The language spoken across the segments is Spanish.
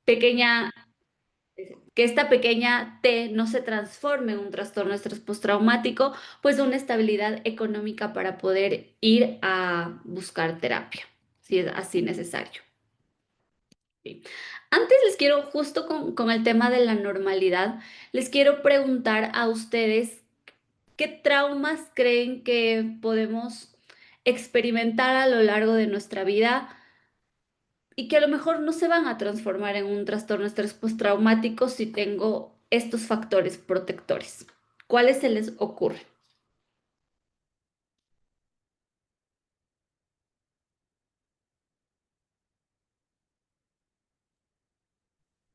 pequeña, que esta pequeña T no se transforme en un trastorno de estrés postraumático, pues una estabilidad económica para poder ir a buscar terapia, si es así necesario. Sí. Antes les quiero, justo con el tema de la normalidad, les quiero preguntar a ustedes qué traumas creen que podemos experimentar a lo largo de nuestra vida y que a lo mejor no se van a transformar en un trastorno de estrés postraumático si tengo estos factores protectores. ¿Cuáles se les ocurre?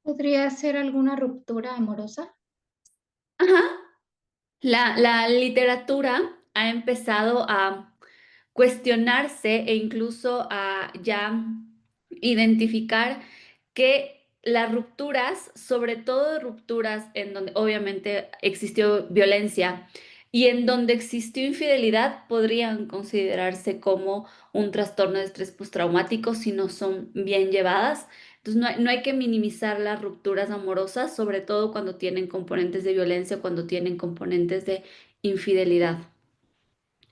¿Podría ser alguna ruptura amorosa? Ajá. La literatura ha empezado a cuestionarse e incluso a ya identificar que las rupturas, sobre todo rupturas en donde obviamente existió violencia y en donde existió infidelidad, podrían considerarse como un trastorno de estrés postraumático si no son bien llevadas. Entonces no hay que minimizar las rupturas amorosas, sobre todo cuando tienen componentes de violencia, cuando tienen componentes de infidelidad.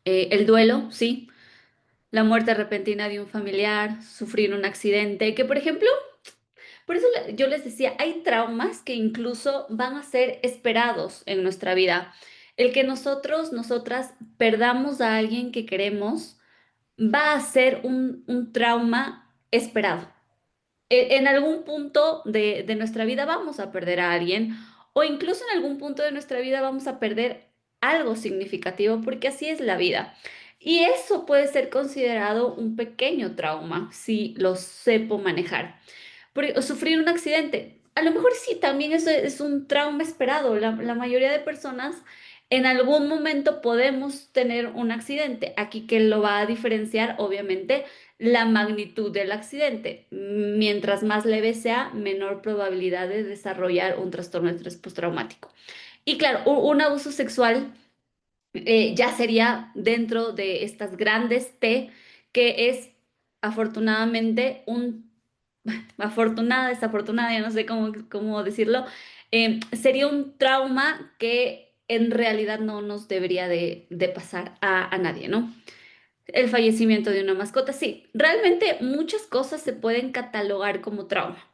El duelo, sí, la muerte repentina de un familiar, sufrir un accidente, que por ejemplo, por eso yo les decía, hay traumas que incluso van a ser esperados en nuestra vida. El que nosotros, nosotras perdamos a alguien que queremos va a ser un trauma esperado. En algún punto de nuestra vida vamos a perder a alguien o incluso en algún punto de nuestra vida vamos a perder algo significativo porque así es la vida. Y eso puede ser considerado un pequeño trauma si lo sepo manejar. Sufrir un accidente, a lo mejor sí, también eso es un trauma esperado. La mayoría de personas en algún momento podemos tener un accidente. Aquí que lo va a diferenciar, obviamente, la magnitud del accidente. Mientras más leve sea, menor probabilidad de desarrollar un trastorno de estrés postraumático. Y claro, un abuso sexual ya sería dentro de estas grandes T, que es afortunadamente afortunada, desafortunada, ya no sé cómo decirlo, sería un trauma que en realidad no nos debería de pasar a nadie, ¿no? El fallecimiento de una mascota, sí, realmente muchas cosas se pueden catalogar como trauma.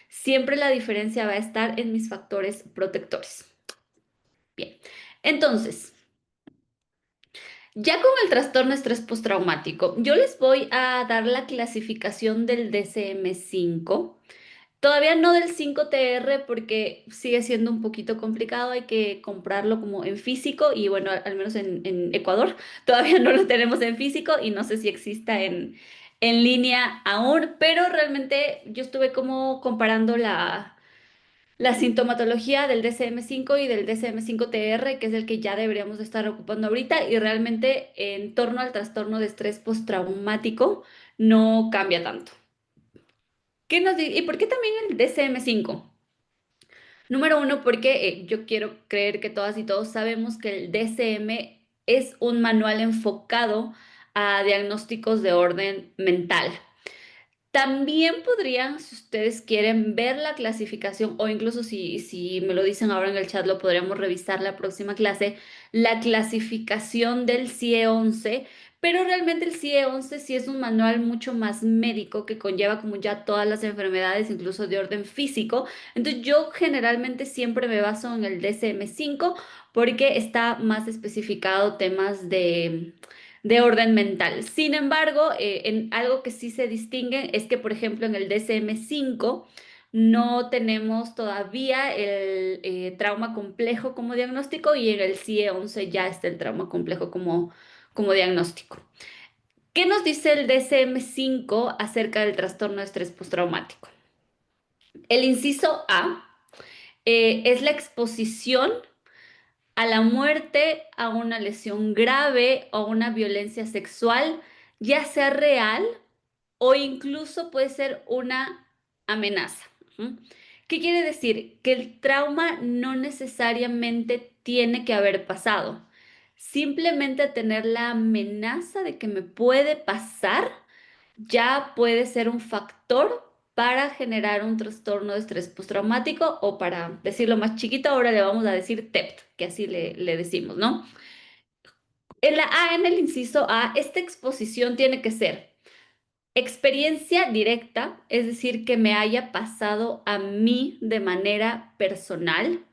Siempre la diferencia va a estar en mis factores protectores. Bien, entonces, ya con el trastorno de estrés postraumático, yo les voy a dar la clasificación del DSM-5. Todavía no del 5TR porque sigue siendo un poquito complicado, hay que comprarlo como en físico y bueno, al menos en Ecuador todavía no lo tenemos en físico y no sé si exista en línea aún, pero realmente yo estuve como comparando la sintomatología del DSM-5 y del DSM-5TR, que es el que ya deberíamos de estar ocupando ahorita y realmente en torno al trastorno de estrés postraumático no cambia tanto. ¿Y por qué también el DSM-5? Número uno, porque yo quiero creer que todas y todos sabemos que el DSM es un manual enfocado a diagnósticos de orden mental. También podrían, si ustedes quieren, ver la clasificación o incluso si me lo dicen ahora en el chat, lo podríamos revisar la próxima clase, la clasificación del CIE-11, pero realmente el CIE-11 sí es un manual mucho más médico que conlleva como ya todas las enfermedades, incluso de orden físico. Entonces yo generalmente siempre me baso en el DSM-5 porque está más especificado temas de orden mental. Sin embargo, en algo que sí se distingue es que, por ejemplo, en el DSM-5 no tenemos todavía el trauma complejo como diagnóstico y en el CIE-11 ya está el trauma complejo como diagnóstico. ¿Qué nos dice el DSM-5 acerca del trastorno de estrés postraumático? El inciso A es la exposición a la muerte, a una lesión grave o a una violencia sexual, ya sea real o incluso puede ser una amenaza. ¿Mm? ¿Qué quiere decir? Que el trauma no necesariamente tiene que haber pasado. Simplemente tener la amenaza de que me puede pasar ya puede ser un factor para generar un trastorno de estrés postraumático o para decirlo más chiquito, ahora le vamos a decir TEPT, que así le decimos, ¿no? En la A, en el inciso A, esta exposición tiene que ser experiencia directa, es decir, que me haya pasado a mí de manera personal.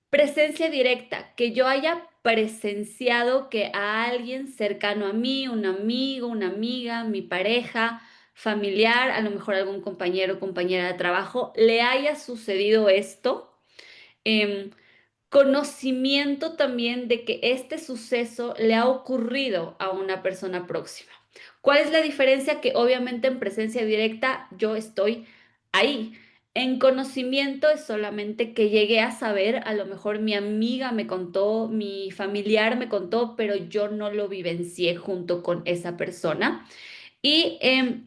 Presencia directa, que yo haya presenciado que a alguien cercano a mí, un amigo, una amiga, mi pareja, familiar, a lo mejor algún compañero o compañera de trabajo, le haya sucedido esto. Em, Conocimiento también de que este suceso le ha ocurrido a una persona próxima. ¿Cuál es la diferencia? Que obviamente en presencia directa yo estoy ahí. En conocimiento es solamente que llegué a saber, a lo mejor mi amiga me contó, mi familiar me contó, pero yo no lo vivencié junto con esa persona. Y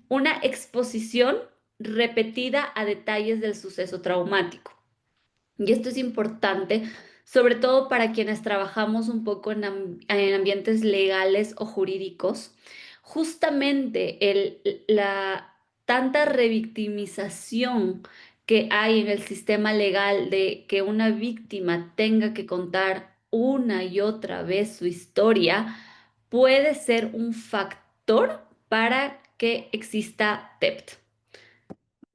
una exposición repetida a detalles del suceso traumático. Y esto es importante, sobre todo para quienes trabajamos un poco en ambientes legales o jurídicos. Justamente la tanta revictimización que hay en el sistema legal de que una víctima tenga que contar una y otra vez su historia puede ser un factor para que exista TEPT.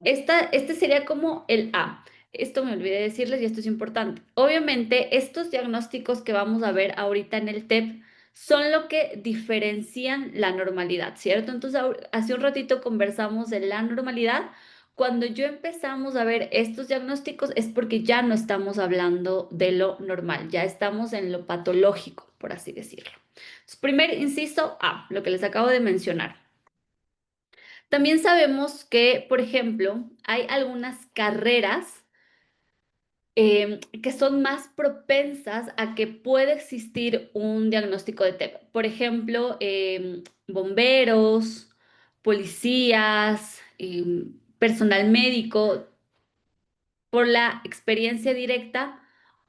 Este sería como el A. Esto me olvidé decirles y esto es importante. Obviamente, estos diagnósticos que vamos a ver ahorita en el TEP son lo que diferencian la normalidad, ¿cierto? Entonces, hace un ratito conversamos de la normalidad. Cuando yo empezamos a ver estos diagnósticos es porque ya no estamos hablando de lo normal, ya estamos en lo patológico, por así decirlo. Entonces, primer inciso A, lo que les acabo de mencionar. También sabemos que, por ejemplo, hay algunas carreras que son más propensas a que pueda existir un diagnóstico de TEP. Por ejemplo, bomberos, policías, personal médico, por la experiencia directa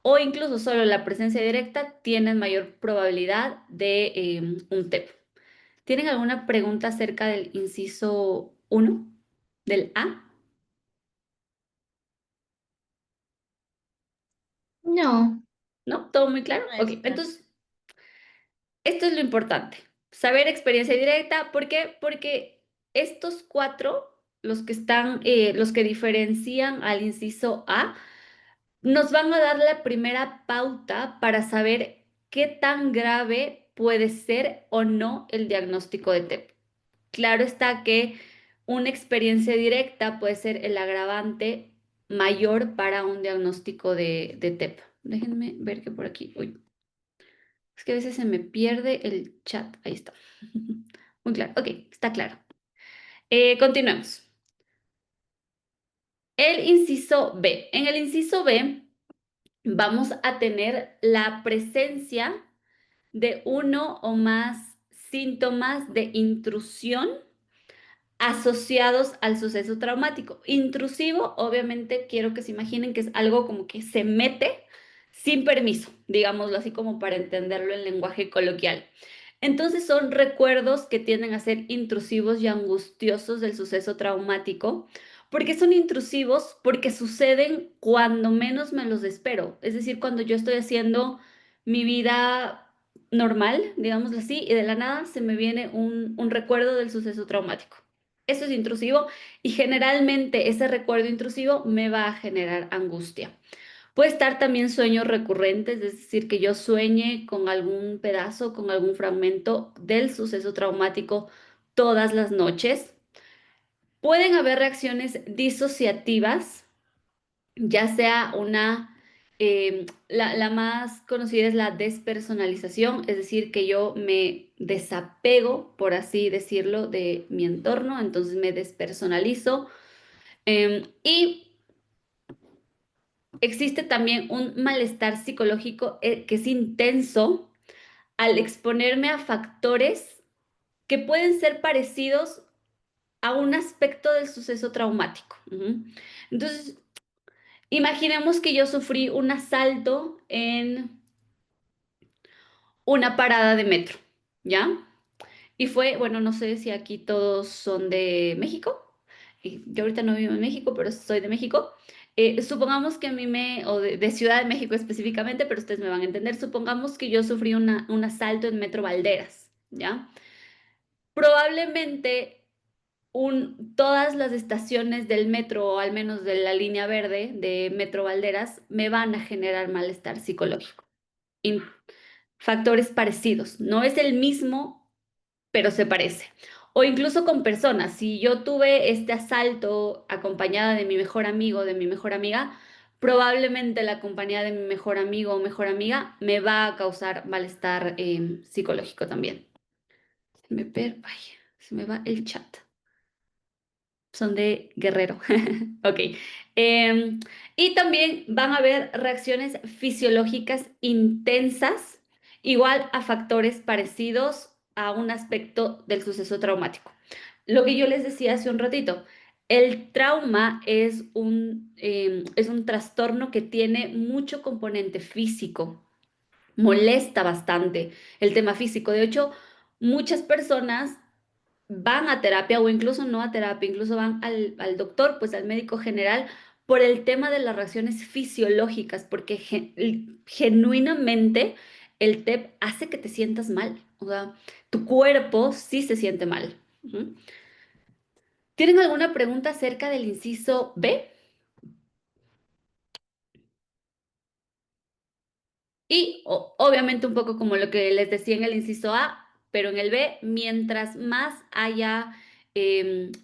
o incluso solo la presencia directa, tienen mayor probabilidad de un TEP. ¿Tienen alguna pregunta acerca del inciso uno del A? No, ¿No? ¿Todo muy claro? no Ok, está. entonces, esto es lo importante. Saber experiencia directa. ¿Por qué? Porque estos cuatro, los que están, los que diferencian al inciso A, nos van a dar la primera pauta para saber qué tan grave puede ser o no el diagnóstico de TEP. Claro está que una experiencia directa puede ser el agravante mayor para un diagnóstico de TEP. Déjenme ver que por aquí, uy, es que a veces se me pierde el chat. Ahí está. Muy claro. Ok, está claro. Continuemos. El inciso B. En el inciso B vamos a tener la presencia de uno o más síntomas de intrusión asociados al suceso traumático. Intrusivo, obviamente, quiero que se imaginen que es algo como que se mete sin permiso, digámoslo así como para entenderlo en lenguaje coloquial. Entonces son recuerdos que tienden a ser intrusivos y angustiosos del suceso traumático. ¿Por qué son intrusivos? Porque suceden cuando menos me los espero. Es decir, cuando yo estoy haciendo mi vida normal, digámoslo así, y de la nada se me viene un recuerdo del suceso traumático. Eso es intrusivo y generalmente ese recuerdo intrusivo me va a generar angustia. Puede estar también sueños recurrentes, es decir, que yo sueñe con algún pedazo, con algún fragmento del suceso traumático todas las noches. Pueden haber reacciones disociativas, ya sea la más conocida es la despersonalización, es decir, que yo me desapego, por así decirlo, de mi entorno, entonces me despersonalizo. Y existe también un malestar psicológico que es intenso al exponerme a factores que pueden ser parecidos a un aspecto del suceso traumático. Ujú. Entonces, imaginemos que yo sufrí un asalto en una parada de metro, ¿ya? Y fue, bueno, no sé si aquí todos son de México. y yo ahorita no vivo en México, pero soy de México. Supongamos que a mí o de Ciudad de México específicamente, pero ustedes me van a entender, supongamos que yo sufrí un asalto en Metro Valderas, ¿ya? Probablemente todas las estaciones del metro, o al menos de la línea verde de Metro Valderas, me van a generar malestar psicológico. Y factores parecidos. No es el mismo, pero se parece. O incluso con personas. Si yo tuve este asalto acompañada de mi mejor amigo o de mi mejor amiga, probablemente la compañía de mi mejor amigo o mejor amiga me va a causar malestar psicológico también. Ay, se me va el chat. Son de Guerrero. Ok. Em, y también van a haber reacciones fisiológicas intensas, igual a factores parecidos a un aspecto del suceso traumático. Lo que yo les decía hace un ratito, el trauma es un trastorno que tiene mucho componente físico, molesta bastante el tema físico. De hecho, muchas personas van a terapia o incluso no a terapia, incluso van al doctor, pues al médico general, por el tema de las reacciones fisiológicas, porque genuinamente el TEP hace que te sientas mal, o sea, tu cuerpo sí se siente mal. Ujú. ¿Tienen alguna pregunta acerca del inciso B? Y obviamente un poco como lo que les decía en el inciso A, pero en el B, mientras más haya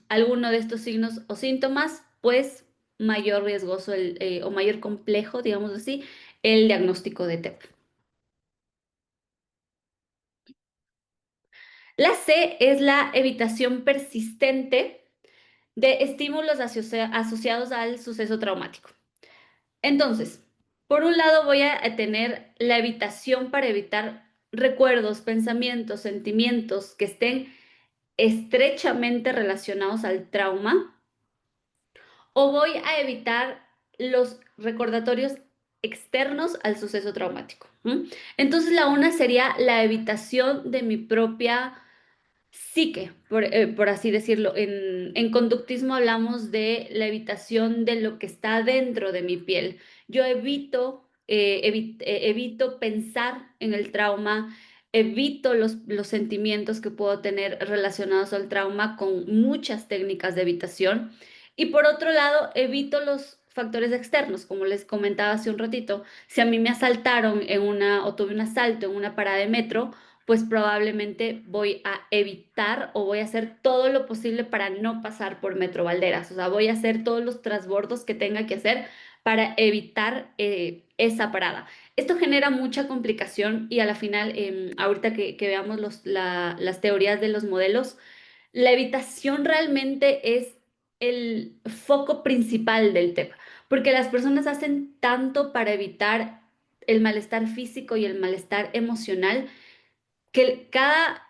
alguno de estos signos o síntomas, pues mayor riesgoso o mayor complejo, digamos así, el diagnóstico de TEP. La C es la evitación persistente de estímulos asociados al suceso traumático. Entonces, por un lado voy a tener la evitación para evitar recuerdos, pensamientos, sentimientos que estén estrechamente relacionados al trauma, o voy a evitar los recordatorios externos al suceso traumático. ¿M? Entonces, la una sería la evitación de mi propia psique, por así decirlo. En conductismo hablamos de la evitación de lo que está dentro de mi piel. Yo evito pensar en el trauma, evito los sentimientos que puedo tener relacionados al trauma con muchas técnicas de evitación. Y por otro lado, evito los factores externos, como les comentaba hace un ratito. Si a mí me asaltaron o tuve un asalto en una parada de metro, pues probablemente voy a evitar o voy a hacer todo lo posible para no pasar por Metro Valderas. O sea, voy a hacer todos los transbordos que tenga que hacer para evitar esa parada. Esto genera mucha complicación y a la final, ahorita que veamos las teorías de los modelos, la evitación realmente es el foco principal del tema, porque las personas hacen tanto para evitar el malestar físico y el malestar emocional que cada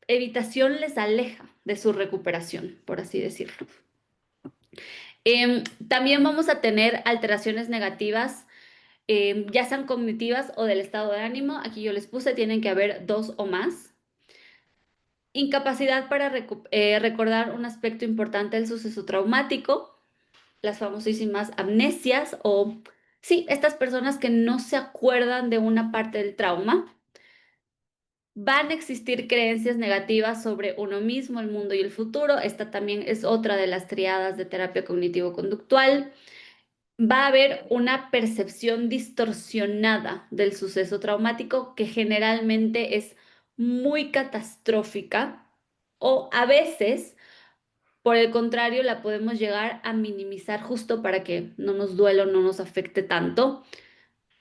evitación les aleja de su recuperación, por así decirlo. También vamos a tener alteraciones negativas, ya sean cognitivas o del estado de ánimo. Aquí yo les puse, tienen que haber dos o más. Incapacidad para recordar un aspecto importante del suceso traumático, las famosísimas amnesias o, sí, estas personas que no se acuerdan de una parte del trauma. Van a existir creencias negativas sobre uno mismo, el mundo y el futuro. Esta también es otra de las triadas de terapia cognitivo-conductual. Va a haber una percepción distorsionada del suceso traumático que generalmente es muy catastrófica o a veces, por el contrario, la podemos llegar a minimizar justo para que no nos duela o no nos afecte tanto.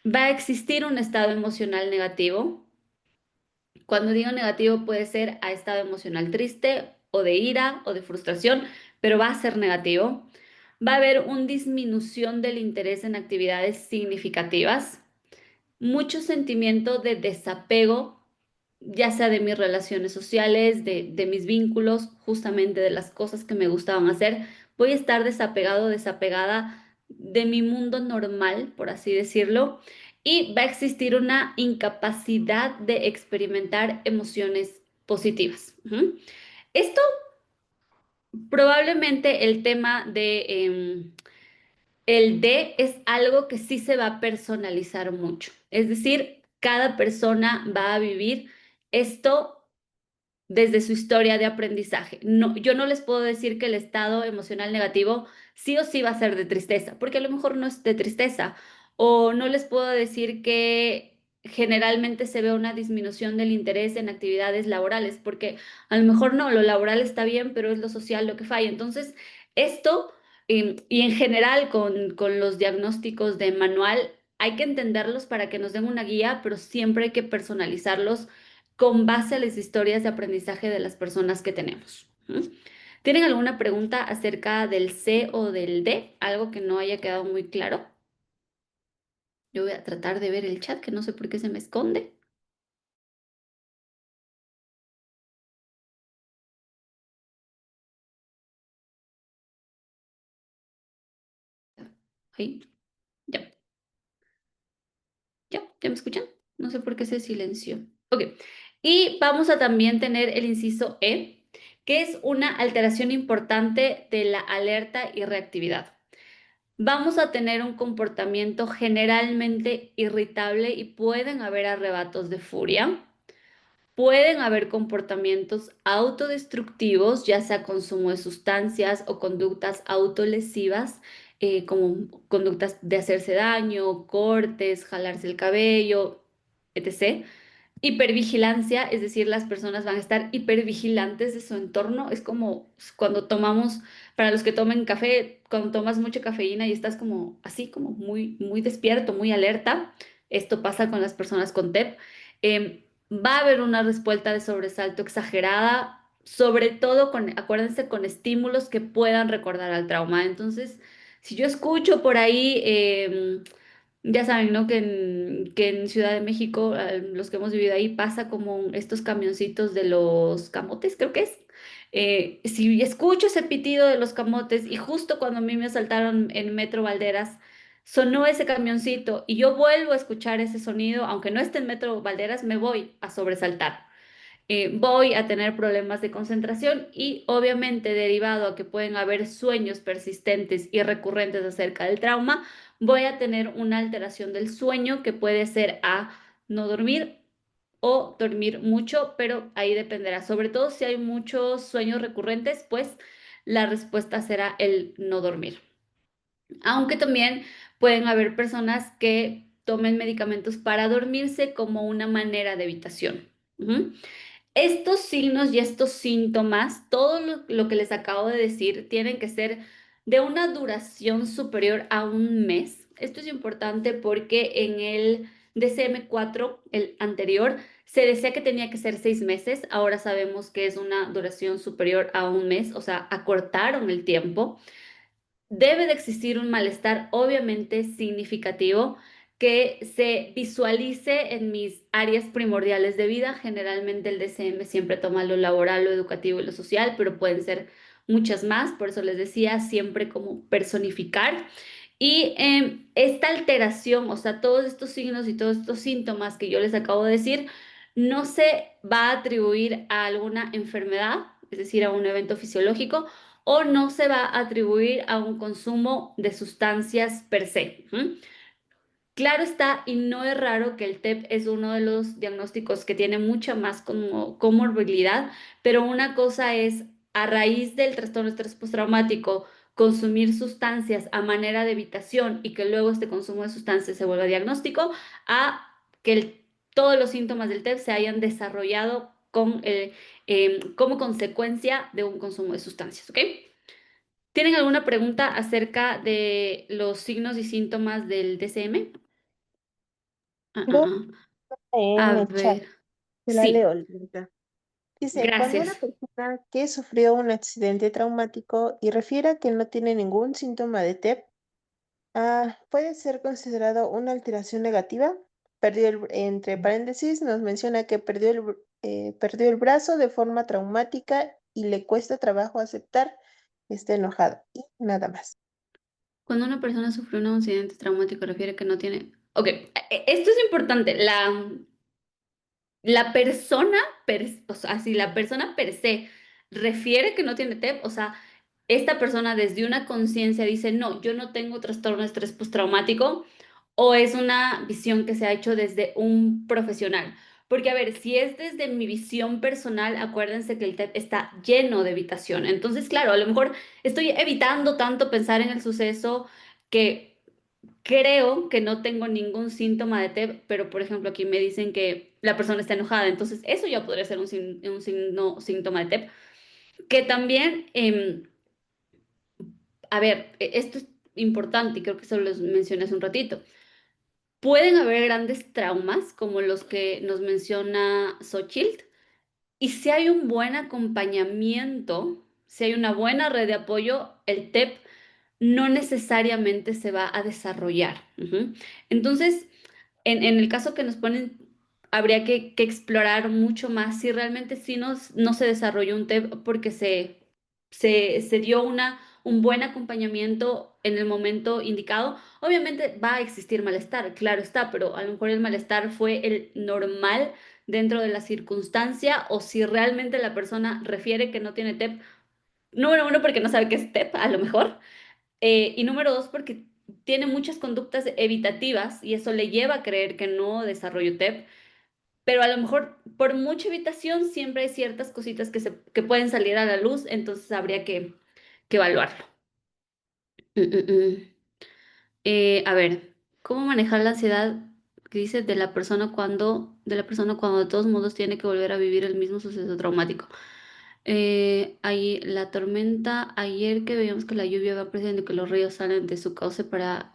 Va a existir un estado emocional negativo. Cuando digo negativo puede ser a estado emocional triste o de ira o de frustración, pero va a ser negativo. Va a haber una disminución del interés en actividades significativas, mucho sentimiento de desapego, ya sea de mis relaciones sociales, de mis vínculos, justamente de las cosas que me gustaban hacer. Voy a estar desapegado, desapegada de mi mundo normal, por así decirlo, y va a existir una incapacidad de experimentar emociones positivas. Ujú. Esto Probablemente el tema de el D es algo que sí se va a personalizar mucho. Es decir, cada persona va a vivir esto desde su historia de aprendizaje. No, yo no les puedo decir que el estado emocional negativo sí o sí va a ser de tristeza, porque a lo mejor no es de tristeza. O no les puedo decir que generalmente se ve una disminución del interés en actividades laborales, porque a lo mejor no, lo laboral está bien, pero es lo social lo que falla. Entonces, esto, y en general con los diagnósticos de manual, hay que entenderlos para que nos den una guía, pero siempre hay que personalizarlos con base a las historias de aprendizaje de las personas que tenemos. ¿Mm? ¿Tienen alguna pregunta acerca del C o del D? Algo que no haya quedado muy claro. Yo voy a tratar de ver el chat, que no sé por qué se me esconde. Ahí, ya, ya me escuchan. No sé por qué se silenció. Ok. Y vamos a también tener el inciso E, que es una alteración importante de la alerta y reactividad. Vamos a tener un comportamiento generalmente irritable y pueden haber arrebatos de furia. Pueden haber comportamientos autodestructivos, ya sea consumo de sustancias o conductas autolesivas, como conductas de hacerse daño, cortes, jalarse el cabello, etc. Hipervigilancia, es decir, las personas van a estar hipervigilantes de su entorno. Es como cuando tomamos, para los que tomen café, cuando tomas mucha cafeína y estás como así, como muy, muy despierto, muy alerta. Esto pasa con las personas con TEP. Va a haber una respuesta de sobresalto exagerada, sobre todo con, acuérdense, con estímulos que puedan recordar al trauma. Entonces, si yo escucho por ahí ya saben, ¿no? Que en Ciudad de México, los que hemos vivido ahí, pasa como estos camioncitos de los camotes, creo que es. Si escucho ese pitido de los camotes y justo cuando a mí me asaltaron en Metro Valderas, sonó ese camioncito y yo vuelvo a escuchar ese sonido, aunque no esté en Metro Valderas, me voy a sobresaltar. Voy a tener problemas de concentración y obviamente derivado a que pueden haber sueños persistentes y recurrentes acerca del trauma, voy a tener una alteración del sueño que puede ser a no dormir o dormir mucho, pero ahí dependerá. Sobre todo si hay muchos sueños recurrentes, pues la respuesta será el no dormir. Aunque también pueden haber personas que tomen medicamentos para dormirse como una manera de evitación. Ujú. Estos signos y estos síntomas, todo lo que les acabo de decir, tienen que ser de una duración superior a un mes. Esto es importante porque en el DCM-4, el anterior, se decía que tenía que ser 6 meses. Ahora sabemos que es una duración superior a un mes, o sea, acortaron el tiempo. Debe de existir un malestar obviamente significativo que se visualice en mis áreas primordiales de vida. Generalmente el DCM siempre toma lo laboral, lo educativo y lo social, pero pueden ser muchas más. Por eso les decía siempre como personificar. Y esta alteración, o sea, todos estos signos y todos estos síntomas que yo les acabo de decir, no se va a atribuir a alguna enfermedad, es decir, a un evento fisiológico, o no se va a atribuir a un consumo de sustancias per se. ¿Mm? Claro está, y no es raro que el TEP es uno de los diagnósticos que tiene mucha más como comorbilidad, pero una cosa es a raíz del trastorno de estrés postraumático consumir sustancias a manera de evitación y que luego este consumo de sustancias se vuelva diagnóstico, a que todos los síntomas del TEP se hayan desarrollado como consecuencia de un consumo de sustancias, ¿ok? ¿Tienen alguna pregunta acerca de los signos y síntomas del DCM? Ah, ah, Veo ah. en A el chat, ver, te la leo, sí, Linda. Dice, cuando una gracias. persona que sufrió un accidente traumático y refiere que no tiene ningún síntoma de TEP, puede ser considerado una alteración negativa. Entre paréntesis, nos menciona que perdió el brazo de forma traumática y le cuesta trabajo aceptar que esté enojado. Y nada más. Cuando una persona sufre un accidente traumático, refiere que no tiene... Ok, esto es importante. La persona, o sea, si la persona per se refiere que no tiene TEP, o sea, esta persona desde una conciencia dice, no, yo no tengo trastorno de estrés postraumático, o es una visión que se ha hecho desde un profesional. Porque, a ver, si es desde mi visión personal, acuérdense que el TEP está lleno de evitación. Entonces, claro, a lo mejor estoy evitando tanto pensar en el suceso que creo que no tengo ningún síntoma de TEP, pero por ejemplo aquí me dicen que la persona está enojada, entonces eso ya podría ser un síntoma de TEP. Que también, a ver, esto es importante y creo que eso lo mencioné hace un ratito. Pueden haber grandes traumas como los que nos menciona Xochitl, y si hay un buen acompañamiento, si hay una buena red de apoyo, el TEP no necesariamente se va a desarrollar. Ujú. Entonces, en el caso que nos ponen, habría que explorar mucho más si realmente sí no se desarrolló un TEP porque se dio un buen acompañamiento en el momento indicado. Obviamente va a existir malestar, claro está, pero a lo mejor el malestar fue el normal dentro de la circunstancia, o si realmente la persona refiere que no tiene TEP, número uno, porque no sabe qué es TEP, a lo mejor, y número dos, porque tiene muchas conductas evitativas y eso le lleva a creer que no desarrolló TEP, pero a lo mejor por mucha evitación siempre hay ciertas cositas que pueden salir a la luz, entonces habría que evaluarlo. Mm, mm, mm. A ver, ¿cómo manejar la ansiedad que dice de la persona cuando de todos modos tiene que volver a vivir el mismo suceso traumático? Ahí, la tormenta, ayer que veíamos que la lluvia va presente y que los ríos salen de su cauce para...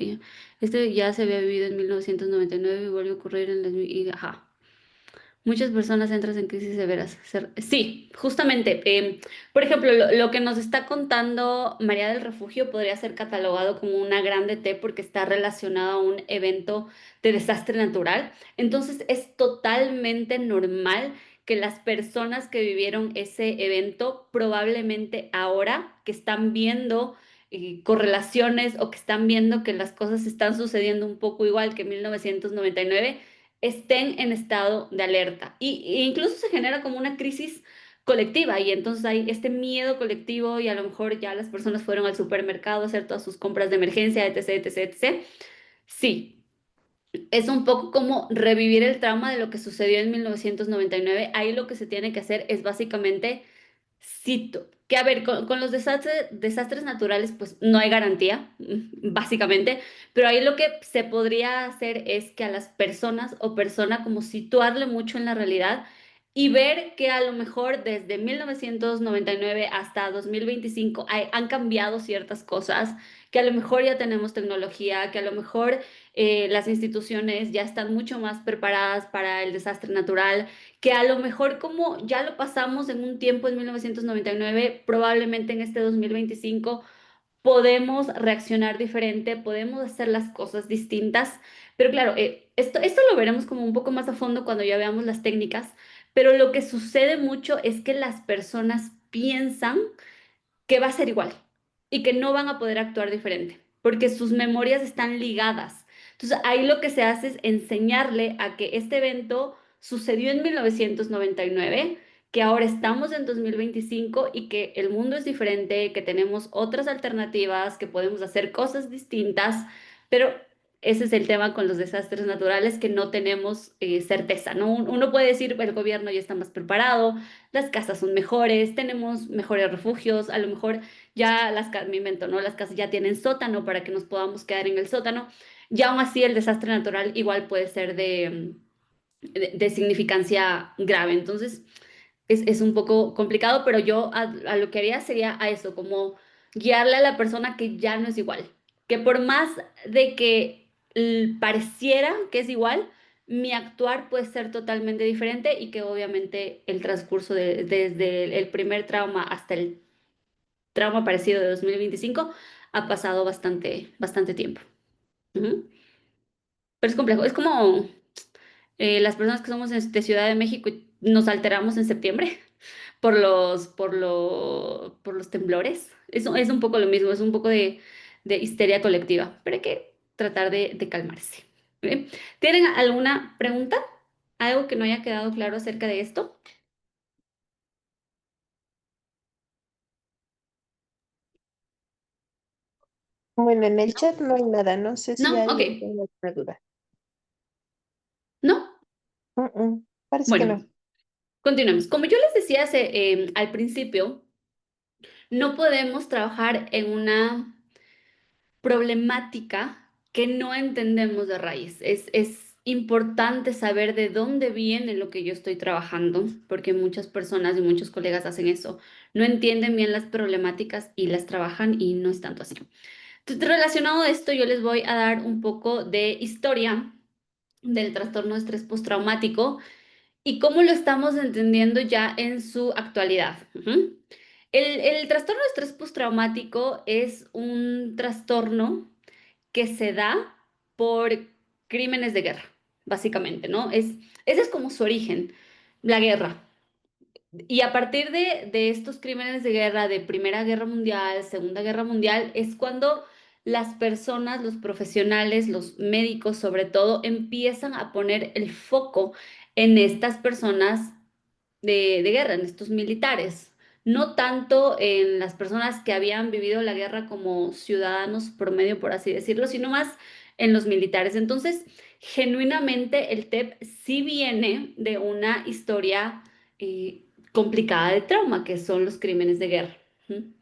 este ya se había vivido en 1999 y vuelve a ocurrir en ajá. Muchas personas entran en crisis severas. Sí, justamente. Por ejemplo, lo que nos está contando María del Refugio podría ser catalogado como una grande T porque está relacionado a un evento de desastre natural. Entonces es totalmente normal que las personas que vivieron ese evento probablemente ahora que están viendo correlaciones o que están viendo que las cosas están sucediendo un poco igual que en 1999 estén en estado de alerta. E incluso se genera como una crisis colectiva y entonces hay este miedo colectivo y a lo mejor ya las personas fueron al supermercado a hacer todas sus compras de emergencia, etc., etc., etc. Sí, es un poco como revivir el trauma de lo que sucedió en 1999. Ahí lo que se tiene que hacer es básicamente cito, que a ver, con los desastres naturales, pues no hay garantía, básicamente, pero ahí lo que se podría hacer es que a las personas o persona como situarle mucho en la realidad y ver que a lo mejor desde 1999 hasta 2025 han cambiado ciertas cosas, que a lo mejor ya tenemos tecnología, que a lo mejor las instituciones ya están mucho más preparadas para el desastre natural, que a lo mejor como ya lo pasamos en un tiempo en 1999, probablemente en este 2025 podemos reaccionar diferente, podemos hacer las cosas distintas, pero claro, esto lo veremos como un poco más a fondo cuando ya veamos las técnicas, pero lo que sucede mucho es que las personas piensan que va a ser igual y que no van a poder actuar diferente, porque sus memorias están ligadas. Entonces, ahí lo que se hace es enseñarle a que este evento sucedió en 1999, que ahora estamos en 2025 y que el mundo es diferente, que tenemos otras alternativas, que podemos hacer cosas distintas, pero ese es el tema con los desastres naturales, que no tenemos certeza, ¿no? Uno puede decir, el gobierno ya está más preparado, las casas son mejores, tenemos mejores refugios, a lo mejor ya me invento, ¿no? Las casas ya tienen sótano para que nos podamos quedar en el sótano, y aún así el desastre natural igual puede ser de significancia grave. Entonces, es un poco complicado, pero yo a lo que haría sería a eso, como guiarle a la persona que ya no es igual, que por más de que pareciera que es igual, mi actuar puede ser totalmente diferente y que obviamente el transcurso desde el primer trauma hasta el trauma parecido de 2025 ha pasado bastante tiempo. Ujú. Pero es complejo, es como las personas que somos de Ciudad de México y nos alteramos en septiembre por los temblores. Eso es un poco lo mismo, es un poco de histeria colectiva, pero hay que tratar de calmarse. ¿Bien? ¿Tienen alguna pregunta? ¿Algo que no haya quedado claro acerca de esto? Bueno, en el chat no hay nada, no sé si ¿No? Ok. alguien tenga alguna duda. ¿No? Parece que no. Bueno, continuemos. Como yo les decía al principio, no podemos trabajar en una problemática que no entendemos de raíz. Es importante saber de dónde viene lo que yo estoy trabajando, porque muchas personas y muchos colegas hacen eso. No entienden bien las problemáticas y las trabajan y no es tanto así. Entonces, relacionado a esto, yo les voy a dar un poco de historia del trastorno de estrés postraumático y cómo lo estamos entendiendo ya en su actualidad. Ujú. El trastorno de estrés postraumático es un trastorno que se da por crímenes de guerra, básicamente, ¿no? Ese es como su origen, la guerra. Y a partir de estos crímenes de guerra, de Primera Guerra Mundial, Segunda Guerra Mundial, es cuando las personas, los profesionales, los médicos sobre todo, empiezan a poner el foco en estas personas de guerra, en estos militares, no tanto en las personas que habían vivido la guerra como ciudadanos promedio, por así decirlo, sino más en los militares. Entonces, genuinamente el TEP sí viene de una historia complicada de trauma, que son los crímenes de guerra. ¿Mm?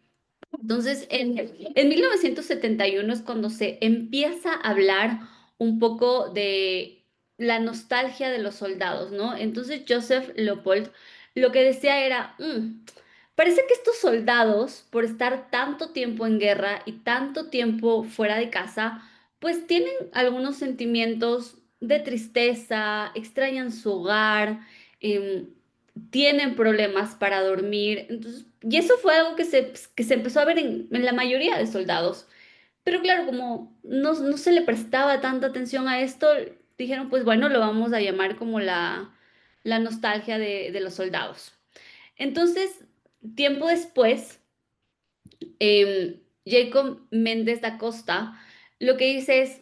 Entonces, en 1971 es cuando se empieza a hablar un poco de la nostalgia de los soldados, ¿no? Entonces, Joseph Leopold lo que decía era, parece que estos soldados, por estar tanto tiempo en guerra y tanto tiempo fuera de casa, pues tienen algunos sentimientos de tristeza, extrañan su hogar, em, tienen problemas para dormir. Entonces, y eso fue algo que se empezó a ver en la mayoría de soldados. Pero claro, como no se le prestaba tanta atención a esto, dijeron, pues bueno, lo vamos a llamar como la nostalgia de los soldados. Entonces, tiempo después, Jacob Méndez da Costa lo que dice es,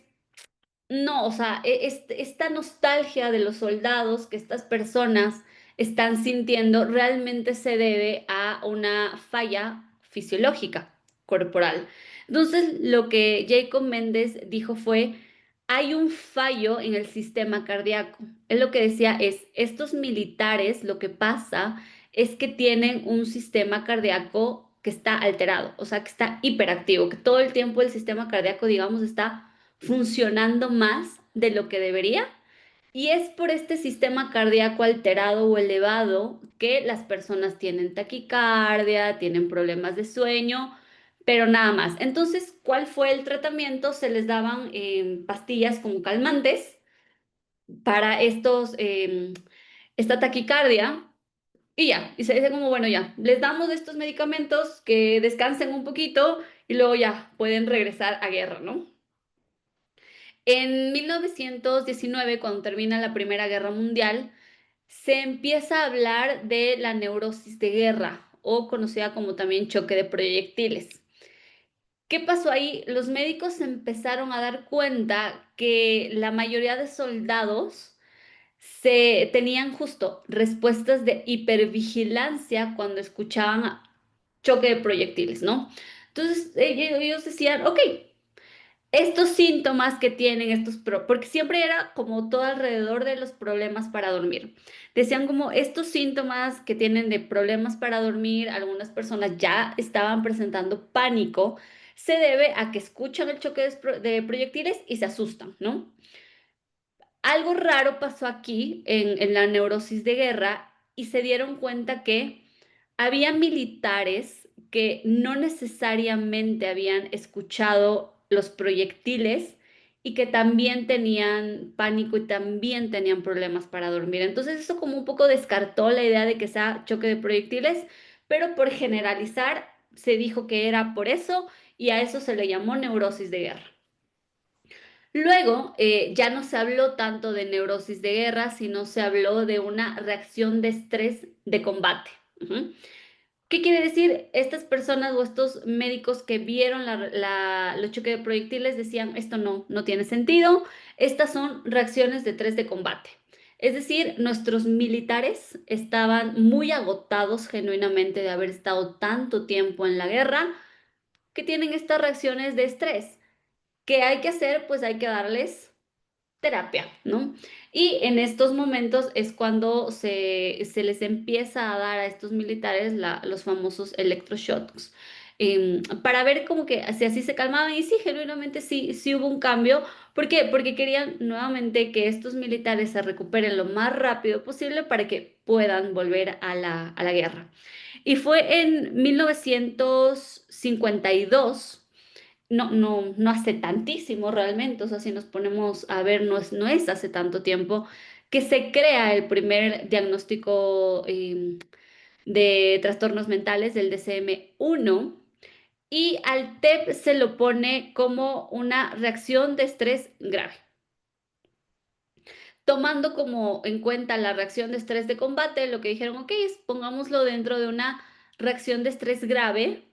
no, o sea, esta nostalgia de los soldados que estas personas están sintiendo realmente se debe a una falla fisiológica corporal. Entonces, lo que Jacob Méndez dijo fue, hay un fallo en el sistema cardíaco. Él lo que decía es, estos militares lo que pasa es que tienen un sistema cardíaco que está alterado, o sea, que está hiperactivo, que todo el tiempo el sistema cardíaco, digamos, está funcionando más de lo que debería. Y es por este sistema cardíaco alterado o elevado que las personas tienen taquicardia, tienen problemas de sueño, pero nada más. Entonces, ¿cuál fue el tratamiento? Se les daban pastillas como calmantes para esta taquicardia y ya. Y se dice como, bueno, ya, les damos estos medicamentos que descansen un poquito y luego ya pueden regresar a guerra, ¿no? En 1919, cuando termina la Primera Guerra Mundial, se empieza a hablar de la neurosis de guerra o conocida como también choque de proyectiles. ¿Qué pasó ahí? Los médicos empezaron a dar cuenta que la mayoría de soldados se tenían justo respuestas de hipervigilancia cuando escuchaban choque de proyectiles, ¿no? Entonces ellos decían, ok, estos síntomas que tienen porque siempre era como todo alrededor de los problemas para dormir. Decían como estos síntomas que tienen de problemas para dormir, algunas personas ya estaban presentando pánico, se debe a que escuchan el choque de proyectiles y se asustan, ¿no? Algo raro pasó aquí en la neurosis de guerra y se dieron cuenta que había militares que no necesariamente habían escuchado los proyectiles y que también tenían pánico y también tenían problemas para dormir. Entonces eso como un poco descartó la idea de que sea choque de proyectiles, pero por generalizar se dijo que era por eso y a eso se le llamó neurosis de guerra. Luego, ya no se habló tanto de neurosis de guerra, sino se habló de una reacción de estrés de combate. Ujú. ¿Qué quiere decir? Estas personas o estos médicos que vieron los choques de proyectiles decían, esto no tiene sentido, estas son reacciones de estrés de combate. Es decir, nuestros militares estaban muy agotados genuinamente de haber estado tanto tiempo en la guerra que tienen estas reacciones de estrés. ¿Qué hay que hacer? Pues hay que darles terapia, ¿no? Y en estos momentos es cuando se les empieza a dar a estos militares los famosos electroshocks, para ver como que si así se calmaban. Y sí, genuinamente sí, sí hubo un cambio. ¿Por qué? Porque querían nuevamente que estos militares se recuperen lo más rápido posible para que puedan volver a la guerra. Y fue en 1952, no hace tantísimo realmente, o sea, si nos ponemos a ver, no es hace tanto tiempo que se crea el primer diagnóstico de trastornos mentales, del DCM-1, y al TEP se lo pone como una reacción de estrés grave. Tomando como en cuenta la reacción de estrés de combate, lo que dijeron, ok, es pongámoslo dentro de una reacción de estrés grave,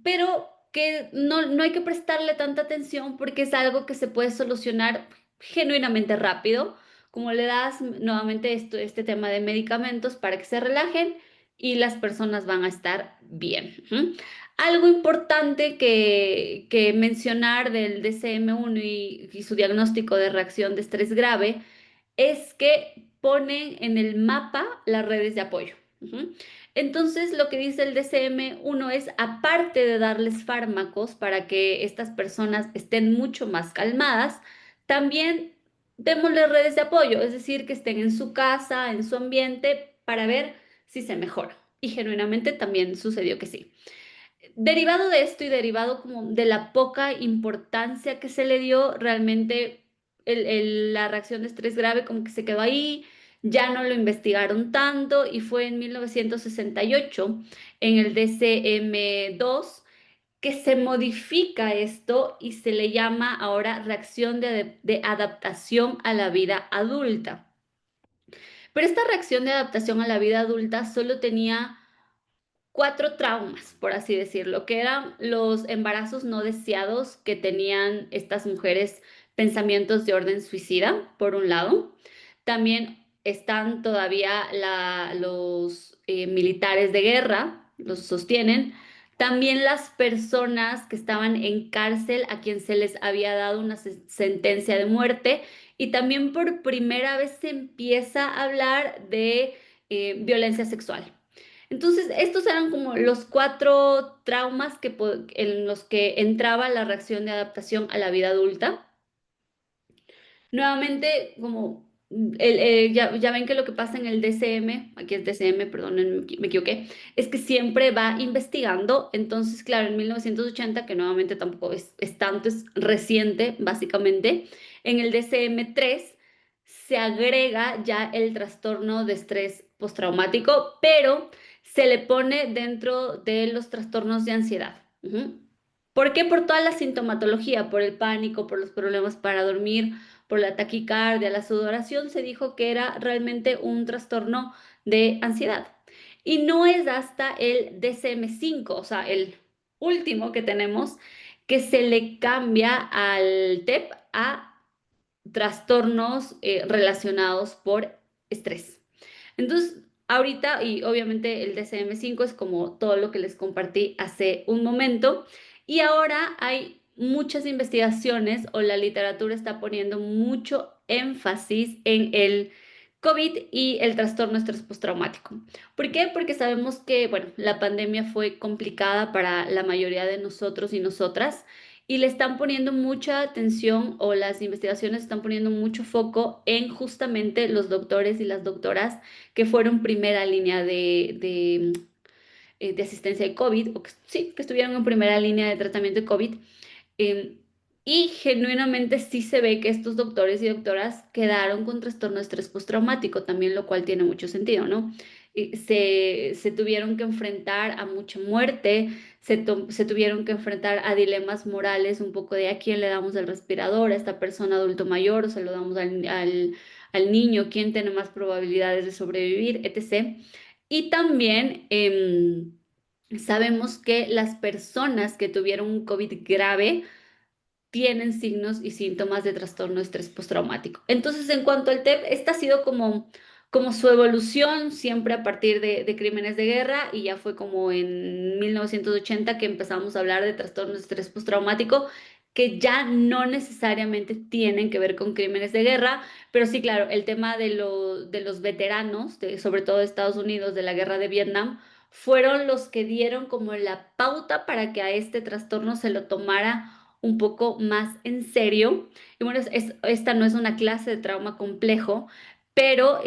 pero que no hay que prestarle tanta atención porque es algo que se puede solucionar genuinamente rápido, como le das nuevamente este tema de medicamentos para que se relajen y las personas van a estar bien. Ujú. Algo importante que mencionar del DCM-1 y su diagnóstico de reacción de estrés grave es que ponen en el mapa las redes de apoyo. Ujú. Entonces, lo que dice el DCM-1 es, aparte de darles fármacos para que estas personas estén mucho más calmadas, también démosles redes de apoyo, es decir, que estén en su casa, en su ambiente, para ver si se mejora. Y genuinamente también sucedió que sí. Derivado de esto y derivado como de la poca importancia que se le dio, realmente la reacción de estrés grave como que se quedó ahí, ya no lo investigaron tanto y fue en 1968 en el DCM-2 que se modifica esto y se le llama ahora reacción de adaptación a la vida adulta. Pero esta reacción de adaptación a la vida adulta solo tenía cuatro traumas, por así decirlo, que eran los embarazos no deseados que tenían estas mujeres, pensamientos de orden suicida, por un lado. También están todavía los militares de guerra, los sostienen. También las personas que estaban en cárcel a quien se les había dado una sentencia de muerte. Y también por primera vez se empieza a hablar de violencia sexual. Entonces, estos eran como los cuatro traumas en los que entraba la reacción de adaptación a la vida adulta. Nuevamente, como ya ven que lo que pasa en el DCM, aquí es DCM, perdón, me equivoqué, es que siempre va investigando. Entonces, claro, en 1980, que nuevamente tampoco es tanto, es reciente, básicamente, en el DCM-3 se agrega ya el trastorno de estrés postraumático, pero se le pone dentro de los trastornos de ansiedad. Ujú. ¿Por qué? Por toda la sintomatología, por el pánico, por los problemas para dormir, por la taquicardia, la sudoración. Se dijo que era realmente un trastorno de ansiedad. Y no es hasta el DCM-5, o sea, el último que tenemos, que se le cambia al TEP a trastornos relacionados por estrés. Entonces, ahorita, y obviamente el DCM-5 es como todo lo que les compartí hace un momento, y ahora hay muchas investigaciones o la literatura está poniendo mucho énfasis en el COVID y el trastorno de estrés postraumático. ¿Por qué? Porque sabemos que, bueno, la pandemia fue complicada para la mayoría de nosotros y nosotras y le están poniendo mucha atención o las investigaciones están poniendo mucho foco en justamente los doctores y las doctoras que fueron primera línea de asistencia de COVID, o que, sí, que estuvieron en primera línea de tratamiento de COVID. eh, y genuinamente sí se ve que estos doctores y doctoras quedaron con trastorno de estrés postraumático, también lo cual tiene mucho sentido, ¿no? Se tuvieron que enfrentar a mucha muerte, se tuvieron que enfrentar a dilemas morales, un poco de a quién le damos el respirador, a esta persona adulto mayor, o se lo damos al niño, quién tiene más probabilidades de sobrevivir, etc. Y también sabemos que las personas que tuvieron un COVID grave tienen signos y síntomas de trastorno de estrés postraumático. Entonces, en cuanto al TEP, esta ha sido como su evolución, siempre a partir de crímenes de guerra, y ya fue como en 1980 que empezamos a hablar de trastorno de estrés postraumático. que ya no necesariamente tienen que ver con crímenes de guerra, pero sí, claro, el tema de los veteranos, sobre todo de Estados Unidos, de la guerra de Vietnam, fueron los que dieron como la pauta para que a este trastorno se lo tomara un poco más en serio. Y bueno, esta no es una clase de trauma complejo, pero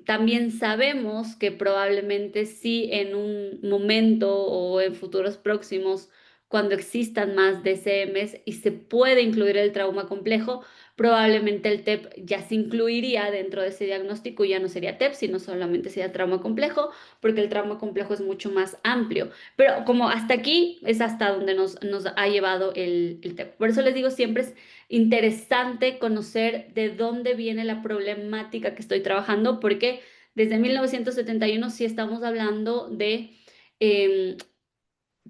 también sabemos que probablemente sí en un momento o en futuros próximos, cuando existan más DCMs y se puede incluir el trauma complejo, probablemente el TEP ya se incluiría dentro de ese diagnóstico y ya no sería TEP, sino solamente sería trauma complejo, porque el trauma complejo es mucho más amplio. Pero como hasta aquí es hasta donde nos ha llevado el TEP. Por eso les digo, siempre es interesante conocer de dónde viene la problemática que estoy trabajando, porque desde 1971 sí estamos hablando de em,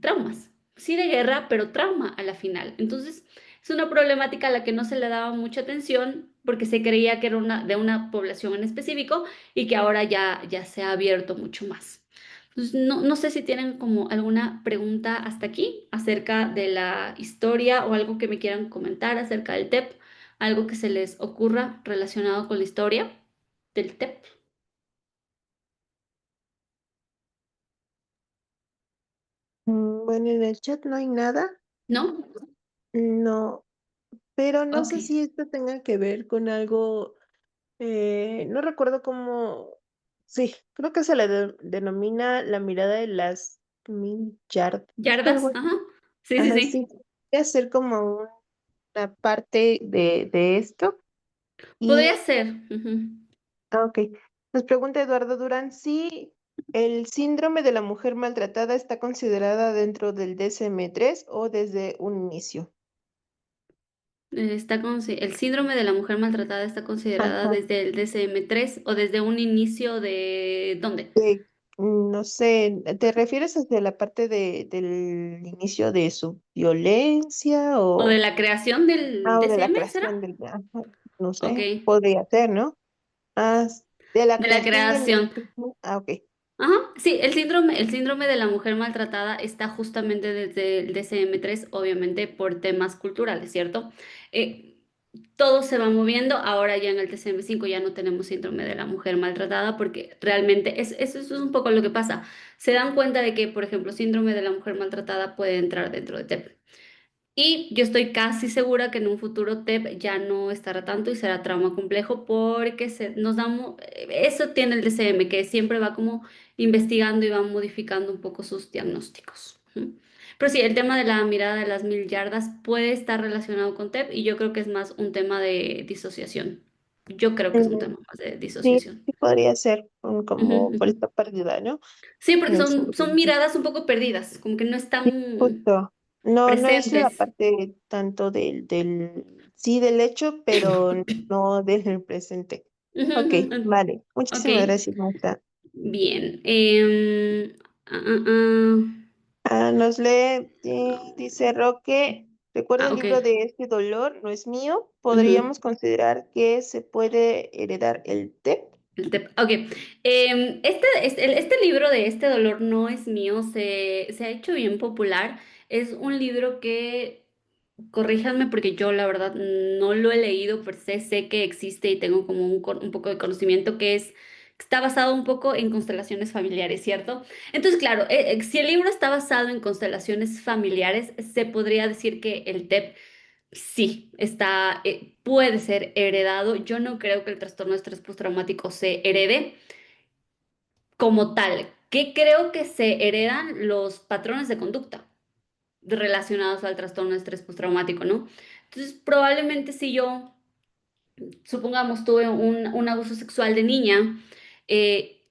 traumas, sí de guerra, pero trauma a la final. Entonces, es una problemática a la que no se le daba mucha atención porque se creía que era de una población en específico y que ahora ya se ha abierto mucho más. Entonces, no sé si tienen como alguna pregunta hasta aquí acerca de la historia o algo que me quieran comentar acerca del TEP, algo que se les ocurra relacionado con la historia del TEP, Bueno, en el chat no hay nada. ¿no? No, pero no Ok. sé si esto tenga que ver con algo, no recuerdo cómo, sí, creo que se le denomina la mirada de las mil yardas, algo ¿Yardas? así. Ajá. Sí, sí, Ajá, sí, sí. voy a hacer como una parte de esto. Podría Y, ser. Ujú. ok, nos pregunta Eduardo Durán si el síndrome de la mujer maltratada está considerada dentro del DSM-3 o desde un inicio. El síndrome de la mujer maltratada está considerada Ajá. desde el DSM-3 o desde un inicio de ¿dónde? No sé, ¿te refieres hacia la parte del inicio de su violencia ¿O de o, la creación del o de la DSM, será? creación del, ajá, no Ok, sé, podría ser, ¿no? Ah, de la de la creación del creación. machismo. Ah, ok. Ajá, sí, el síndrome de la mujer maltratada está justamente desde el DSM-3, obviamente por temas culturales, ¿cierto? Eh, Todo se va moviendo, ahora ya en el DSM-5 ya no tenemos síndrome de la mujer maltratada porque realmente eso es un poco lo que pasa. Se dan cuenta de que, por ejemplo, síndrome de la mujer maltratada puede entrar dentro de TEP. Y yo estoy casi segura que en un futuro TEP ya no estará tanto y será trauma complejo porque nos damos, eso tiene el DCM, que siempre va como investigando y va modificando un poco sus diagnósticos. Ujú. Pero sí, el tema de la mirada de las 1000 yardas puede estar relacionado con TEP y yo creo que es más un tema de disociación. Yo creo que es un Mm, tema más de sí, disociación. sí podría ser Ujú, como por ujú. esta pérdida, ¿no? Sí, porque En el son sentimiento. miradas un poco perdidas, como que no Sí, están justo. No, no es la presentes. parte tanto sí del hecho, pero no del presente. Ujú, Ok, ujú. vale. Ok, Muchísimas gracias, Marta. bien. Nos lee, dice Roque, recuerda el Ok. libro de Este dolor, no es mío. Ujú. ¿Podríamos considerar que se puede heredar el TEP? Ok. Este libro de Este dolor no es mío, se ha hecho bien popular. Es un libro que, corríjanme porque yo la verdad no lo he leído, per se, sé que existe y tengo como un poco de conocimiento está basado un poco en constelaciones familiares, ¿cierto? Entonces, claro, si el libro está basado en constelaciones familiares, se podría decir que el TEP sí, puede ser heredado. Yo no creo que el trastorno de estrés postraumático se herede como tal, que creo que se heredan los patrones de conducta relacionados al trastorno de estrés postraumático, ¿no? Entonces, probablemente si yo, supongamos, tuve un abuso sexual de niña eh,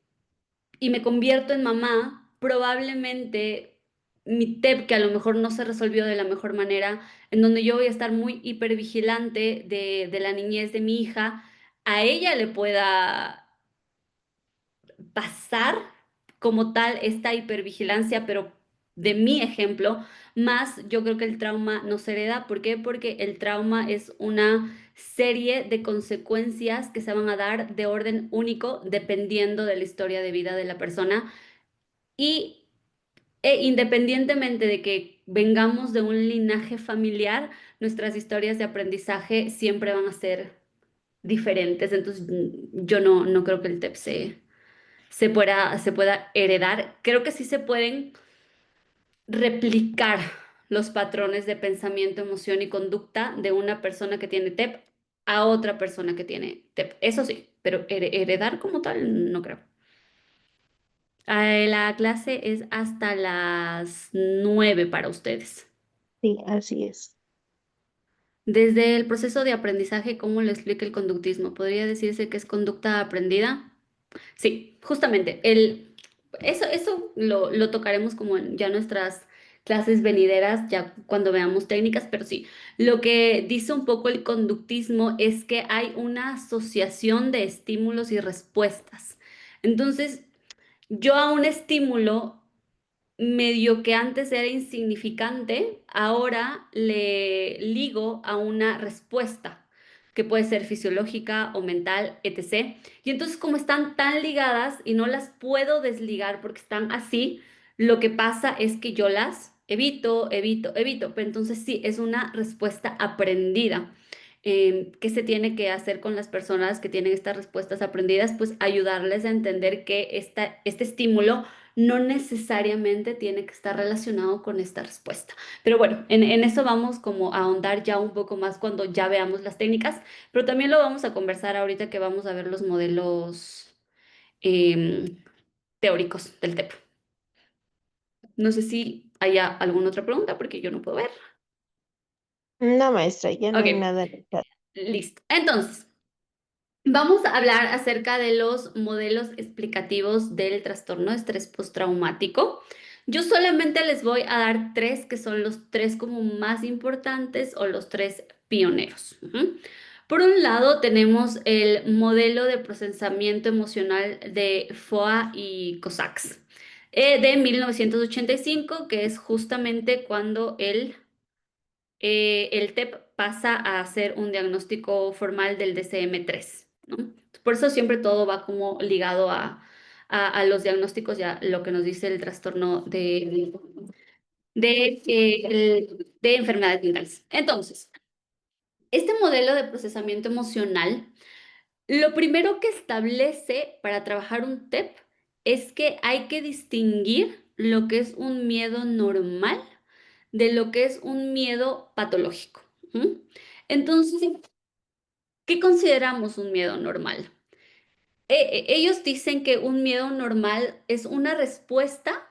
y me convierto en mamá, probablemente mi TEP, que a lo mejor no se resolvió de la mejor manera, en donde yo voy a estar muy hipervigilante de la niñez de mi hija, a ella le pueda pasar como tal esta hipervigilancia, pero de mi ejemplo, más yo creo que el trauma no se hereda. ¿Por qué? Porque el trauma es una serie de consecuencias que se van a dar de orden único dependiendo de la historia de vida de la persona. Y E independientemente de que vengamos de un linaje familiar, nuestras historias de aprendizaje siempre van a ser diferentes. Entonces, yo no creo que el TEP se pueda heredar. Creo que sí se pueden replicar los patrones de pensamiento, emoción y conducta de una persona que tiene TEP a otra persona que tiene TEP. Eso sí, pero heredar como tal, no creo. La clase es hasta las 9 para ustedes. Sí, así es. Desde el proceso de aprendizaje, ¿cómo le explica el conductismo? ¿Podría decirse que es conducta aprendida? Sí, justamente. Eso lo tocaremos como en ya nuestras clases venideras, ya cuando veamos técnicas, pero sí, lo que dice un poco el conductismo es que hay una asociación de estímulos y respuestas. Entonces, yo a un estímulo medio que antes era insignificante, ahora le ligo a una respuesta que puede ser fisiológica o mental, etc. Y entonces como están tan ligadas y no las puedo desligar porque están así, lo que pasa es que yo las evito. Pero entonces sí, es una respuesta aprendida. ¿Qué se tiene que hacer con las personas que tienen estas respuestas aprendidas? Pues ayudarles a entender que este estímulo no necesariamente tiene que estar relacionado con esta respuesta. Pero bueno, en eso vamos como a ahondar ya un poco más cuando ya veamos las técnicas, pero también lo vamos a conversar ahorita que vamos a ver los modelos em, teóricos del TEP. No sé si haya alguna otra pregunta porque yo no puedo ver. No, maestra, ya no Ok, hay nada en el chat. listo. Entonces, vamos a hablar acerca de los modelos explicativos del trastorno de estrés postraumático. Yo solamente les voy a dar tres que son los tres como más importantes o los tres pioneros. Ujú. Por un lado tenemos el modelo de procesamiento emocional de Foa y Cossacks de 1985, que es justamente cuando el TEP pasa a hacer un diagnóstico formal del DCM-3, ¿no? Por eso siempre todo va como ligado a los diagnósticos y a lo que nos dice el trastorno de enfermedades mentales. Entonces, este modelo de procesamiento emocional, lo primero que establece para trabajar un TEP es que hay que distinguir lo que es un miedo normal de lo que es un miedo patológico. ¿Mm? Entonces, ¿qué consideramos un miedo normal? Ellos dicen que un miedo normal es una respuesta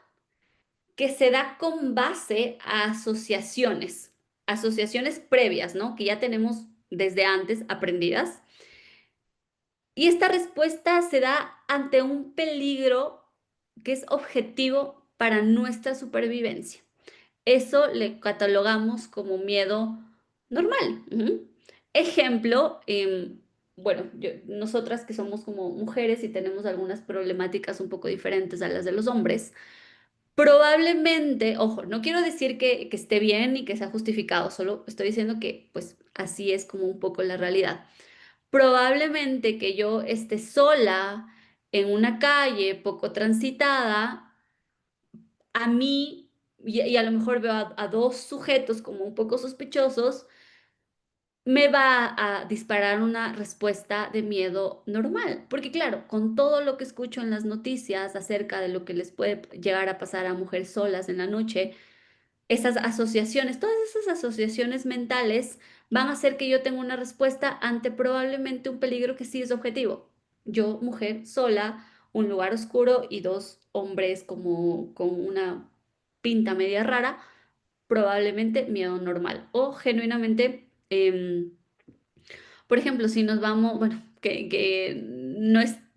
que se da con base a asociaciones previas, ¿no? Que ya tenemos desde antes aprendidas. Y esta respuesta se da ante un peligro que es objetivo para nuestra supervivencia. Eso le catalogamos como miedo normal. Ujú. Ejemplo, bueno, nosotras que somos como mujeres y tenemos algunas problemáticas un poco diferentes a las de los hombres, probablemente, ojo, no quiero decir que esté bien y que sea justificado, solo estoy diciendo que pues así es como un poco la realidad. Probablemente que yo esté sola en una calle poco transitada, a mí, y a lo mejor veo a dos sujetos como un poco sospechosos, me va a disparar una respuesta de miedo normal. Porque claro, con todo lo que escucho en las noticias acerca de lo que les puede llegar a pasar a mujeres solas en la noche, esas asociaciones, todas esas asociaciones mentales van a hacer que yo tenga una respuesta ante probablemente un peligro que sí es objetivo. Yo, mujer sola, un lugar oscuro y dos hombres como con una pinta media rara, probablemente miedo normal o genuinamente, por ejemplo, si nos vamos, bueno, que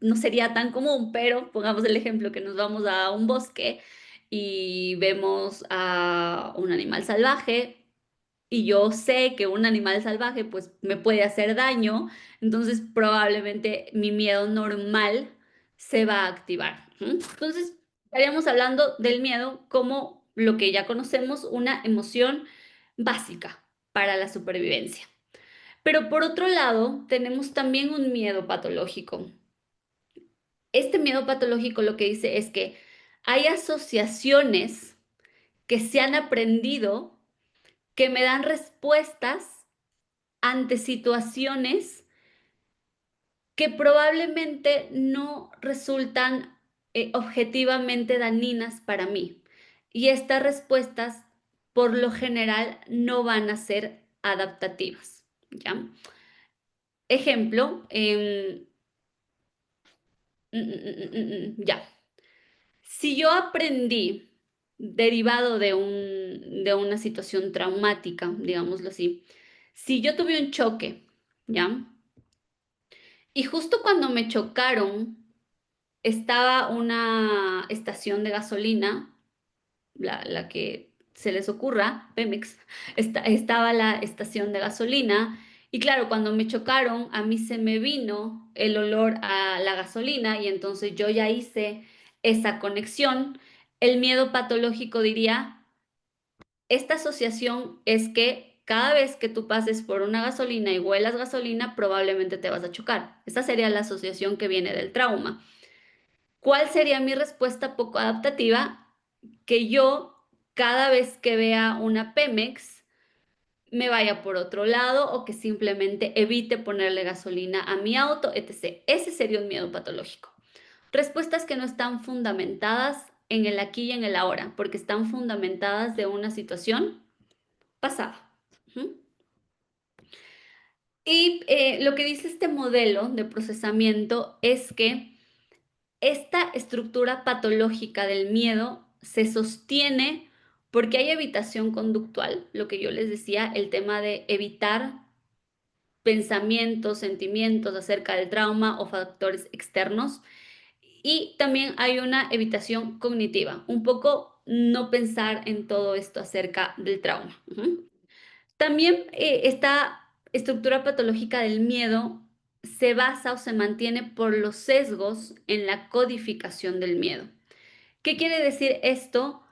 no sería tan común, pero pongamos el ejemplo que nos vamos a un bosque y vemos a un animal salvaje y yo sé que un animal salvaje pues me puede hacer daño, entonces probablemente mi miedo normal se va a activar. ¿Mm? Entonces, estaríamos hablando del miedo como lo que ya conocemos, una emoción básica para la supervivencia. Pero por otro lado, tenemos también un miedo patológico. Este miedo patológico lo que dice es que hay asociaciones que se han aprendido, que me dan respuestas ante situaciones que probablemente no resultan objetivamente dañinas para mí. Y estas respuestas, por lo general, no van a ser adaptativas. ¿Ya? Ejemplo, ya. Si yo aprendí derivado de una situación traumática, digámoslo así, si yo tuve un choque, ¿ya? Y justo cuando me chocaron, estaba una estación de gasolina, la que se les ocurra, Pemex, estaba la estación de gasolina y claro, cuando me chocaron, a mí se me vino el olor a la gasolina y entonces yo ya hice esa conexión. El miedo patológico diría, esta asociación es que cada vez que tú pases por una gasolina y huelas gasolina, probablemente te vas a chocar. Esta sería la asociación que viene del trauma. ¿Cuál sería mi respuesta poco adaptativa? Que yo, cada vez que vea una Pemex, me vaya por otro lado o que simplemente evite ponerle gasolina a mi auto, etc. Ese sería un miedo patológico. Respuestas que no están fundamentadas en el aquí y en el ahora, porque están fundamentadas de una situación pasada. Ujú. Y lo que dice este modelo de procesamiento es que esta estructura patológica del miedo se sostiene porque hay evitación conductual, lo que yo les decía, el tema de evitar pensamientos, sentimientos acerca del trauma o factores externos. Y también hay una evitación cognitiva, un poco no pensar en todo esto acerca del trauma. Ujú. También esta estructura patológica del miedo se basa o se mantiene por los sesgos en la codificación del miedo. ¿Qué quiere decir esto?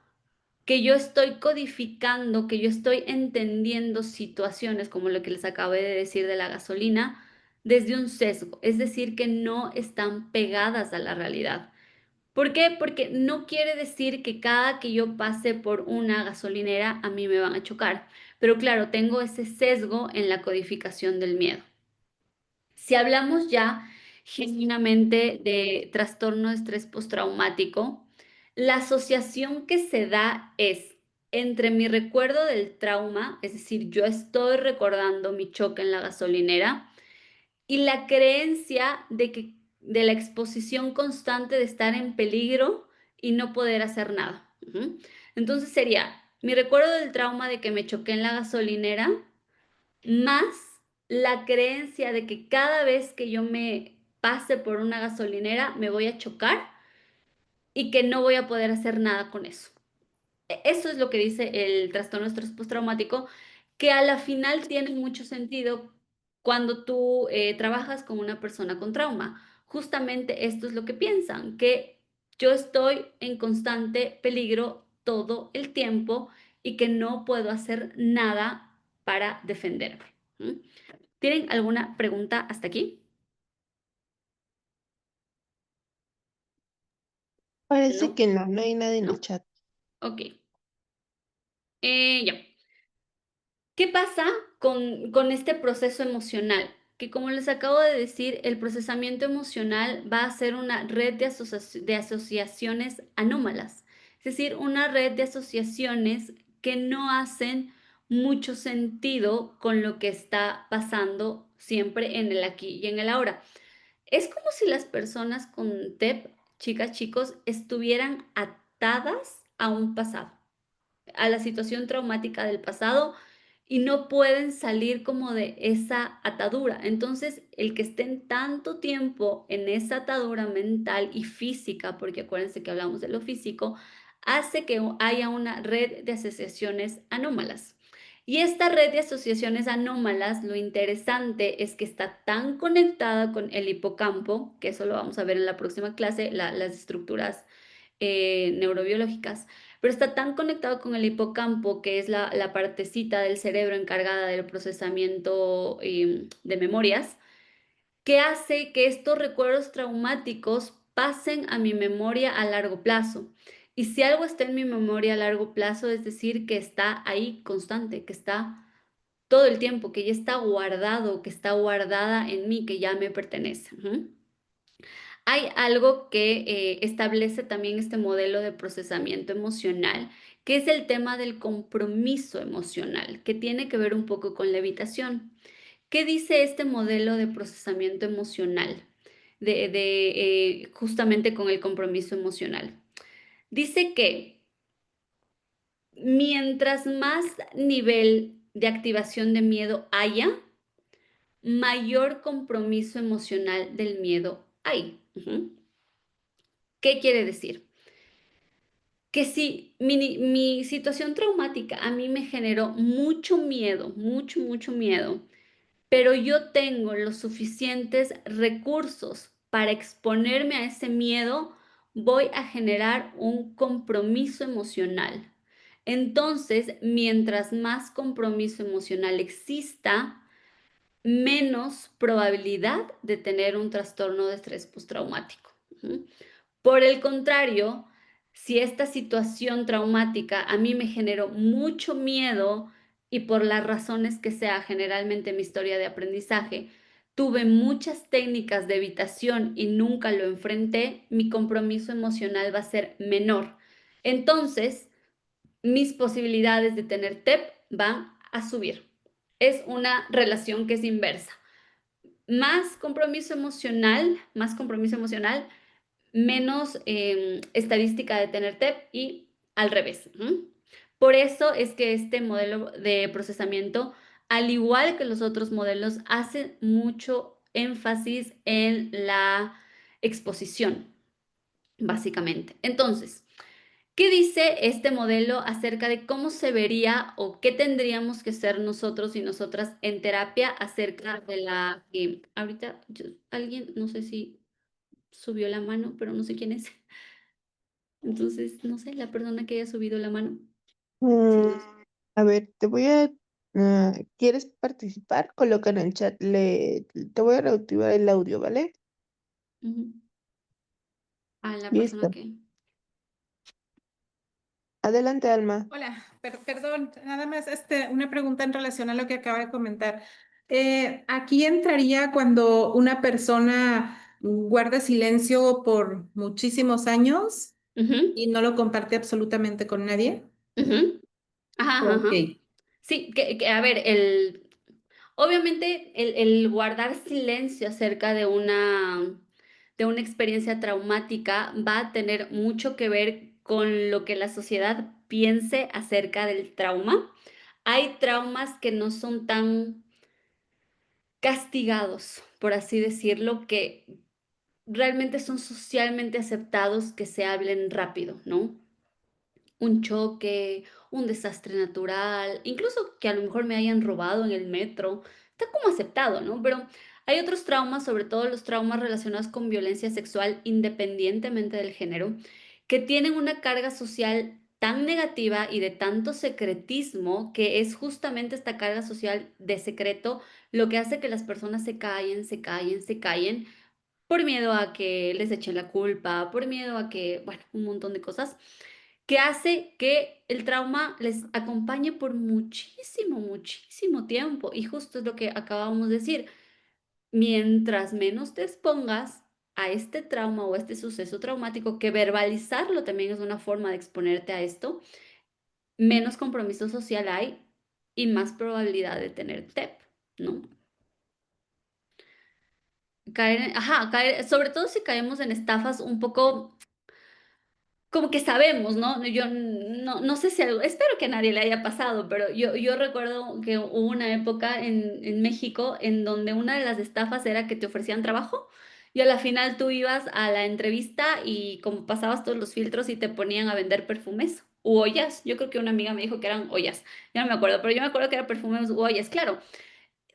Que yo estoy codificando, que yo estoy entendiendo situaciones como lo que les acabé de decir de la gasolina desde un sesgo, es decir, que no están pegadas a la realidad. ¿Por qué? Porque no quiere decir que cada que yo pase por una gasolinera a mí me van a chocar. Pero claro, tengo ese sesgo en la codificación del miedo. Si hablamos ya genuinamente de trastorno de estrés postraumático, la asociación que se da es entre mi recuerdo del trauma, es decir, yo estoy recordando mi choque en la gasolinera, y la creencia de la exposición constante de estar en peligro y no poder hacer nada. Ujú. Entonces sería mi recuerdo del trauma de que me choqué en la gasolinera, más la creencia de que cada vez que yo me pase por una gasolinera me voy a chocar y que no voy a poder hacer nada con eso. Eso es lo que dice el trastorno de estrés postraumático, que a la final tiene mucho sentido cuando tú trabajas con una persona con trauma. Justamente esto es lo que piensan, que yo estoy en constante peligro todo el tiempo y que no puedo hacer nada para defenderme. ¿Mm? ¿Tienen alguna pregunta hasta aquí? Parece ¿No? que no, no hay nada en el ¿No? chat. Ok. Ya. ¿Qué pasa con este proceso emocional? Que como les acabo de decir, el procesamiento emocional va a ser una red de asociaciones anómalas, es decir, una red de asociaciones que no hacen mucho sentido con lo que está pasando siempre en el aquí y en el ahora. Es como si las personas con TEP, chicas, chicos, estuvieran atadas a un pasado, a la situación traumática del pasado y no pueden salir como de esa atadura. Entonces, el que estén tanto tiempo en esa atadura mental y física, porque acuérdense que hablamos de lo físico, hace que haya una red de asociaciones anómalas. Y esta red de asociaciones anómalas, lo interesante es que está tan conectada con el hipocampo, que eso lo vamos a ver en la próxima clase, las estructuras neurobiológicas, pero está tan conectado con el hipocampo, que es la partecita del cerebro encargada del procesamiento de memorias, que hace que estos recuerdos traumáticos pasen a mi memoria a largo plazo. Y si algo está en mi memoria a largo plazo, es decir, que está ahí constante, que está todo el tiempo, que ya está guardado, que está guardada en mí, que ya me pertenece. Ujú. Hay algo que establece también este modelo de procesamiento emocional, que es el tema del compromiso emocional, que tiene que ver un poco con la evitación. ¿Qué dice este modelo de procesamiento emocional? Justamente con el compromiso emocional. Dice que mientras más nivel de activación de miedo haya, mayor compromiso emocional del miedo hay. Ujú. ¿Qué quiere decir? Que si mi situación traumática a mí me generó mucho miedo, mucho miedo, pero yo tengo los suficientes recursos para exponerme a ese miedo, voy a generar un compromiso emocional. Entonces, mientras más compromiso emocional exista, menos probabilidad de tener un trastorno de estrés postraumático. Ujú. Por el contrario, si esta situación traumática a mí me generó mucho miedo y por las razones que sea, generalmente mi historia de aprendizaje, tuve muchas técnicas de evitación y nunca lo enfrenté, mi compromiso emocional va a ser menor. Entonces, mis posibilidades de tener TEP van a subir. Es una relación que es inversa. Más compromiso emocional, menos estadística de tener TEP y al revés. Por eso es que este modelo de procesamiento, al igual que los otros modelos, hace mucho énfasis en la exposición, básicamente. Entonces, ¿qué dice este modelo acerca de cómo se vería o qué tendríamos que ser nosotros y nosotras en terapia acerca de la que ahorita alguien, no sé si subió la mano, pero no sé quién es? Entonces, no sé, la persona que haya subido la mano. Sí, Mm, no sé. a ver, ¿quieres participar? Coloca en el chat, te voy a reactivar el audio, ¿vale? Ujú. A la persona Listo. que. Adelante, Alma. Hola, perdón, nada más una pregunta en relación a lo que acaba de comentar. Aquí entraría cuando una persona guarda silencio por muchísimos años Ujú, y no lo comparte absolutamente con nadie. ujú. Ajá, ajá, Ok. ajá. Sí, a ver, obviamente el guardar silencio acerca de una experiencia traumática va a tener mucho que ver con lo que la sociedad piense acerca del trauma. Hay traumas que no son tan castigados, por así decirlo, que realmente son socialmente aceptados que se hablen rápido, ¿no? Un choque, un desastre natural, incluso que a lo mejor me hayan robado en el metro, está como aceptado, ¿no? Pero hay otros traumas, sobre todo los traumas relacionados con violencia sexual, independientemente del género, que tienen una carga social tan negativa y de tanto secretismo, que es justamente esta carga social de secreto lo que hace que las personas se callen por miedo a que les echen la culpa, por miedo a que, bueno, un montón de cosas que hace que el trauma les acompañe por muchísimo tiempo. Y justo es lo que acabamos de decir. Mientras menos te expongas a este trauma o a este suceso traumático, que verbalizarlo también es una forma de exponerte a esto, menos compromiso social hay y más probabilidad de tener TEP, ¿no? Sobre todo si caemos en estafas un poco como que sabemos, ¿no? Yo no sé si algo, espero que a nadie le haya pasado, pero yo recuerdo que hubo una época en México en donde una de las estafas era que te ofrecían trabajo y a la final tú ibas a la entrevista y como pasabas todos los filtros y te ponían a vender perfumes u ollas. Yo creo que una amiga me dijo que eran ollas, ya no me acuerdo, pero yo me acuerdo que eran perfumes u ollas, claro.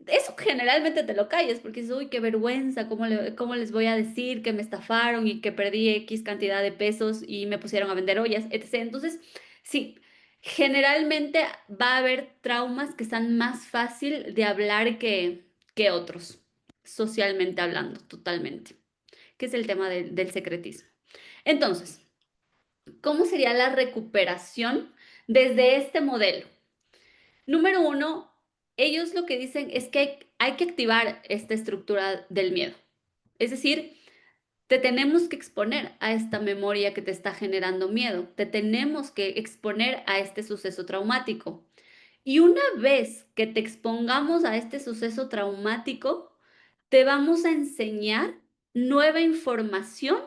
Eso generalmente te lo calles porque dices, uy, qué vergüenza, cómo les voy a decir que me estafaron y que perdí X cantidad de pesos y me pusieron a vender ollas, etc. Entonces, sí, generalmente va a haber traumas que están más fácil de hablar que otros, socialmente hablando, totalmente, que es el tema del secretismo. Entonces, ¿Cómo sería la recuperación desde este modelo? Número uno, ellos lo que dicen es que hay que activar esta estructura del miedo. Es decir, te tenemos que exponer a esta memoria que te está generando miedo. Te tenemos que exponer a este suceso traumático. Y una vez que te expongamos a este suceso traumático, te vamos a enseñar nueva información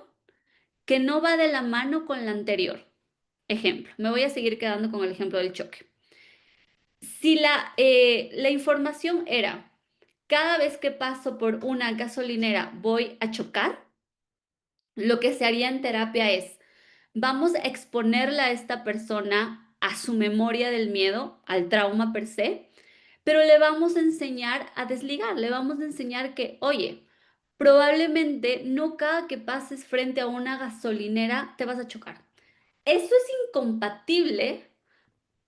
que no va de la mano con la anterior. Ejemplo, me voy a seguir quedando con el ejemplo del choque. Si la información era, cada vez que paso por una gasolinera voy a chocar, lo que se haría en terapia es, vamos a exponerle a esta persona a su memoria del miedo, al trauma per se, pero le vamos a enseñar a desligar, le vamos a enseñar que, oye, probablemente no cada que pases frente a una gasolinera te vas a chocar. Eso es incompatible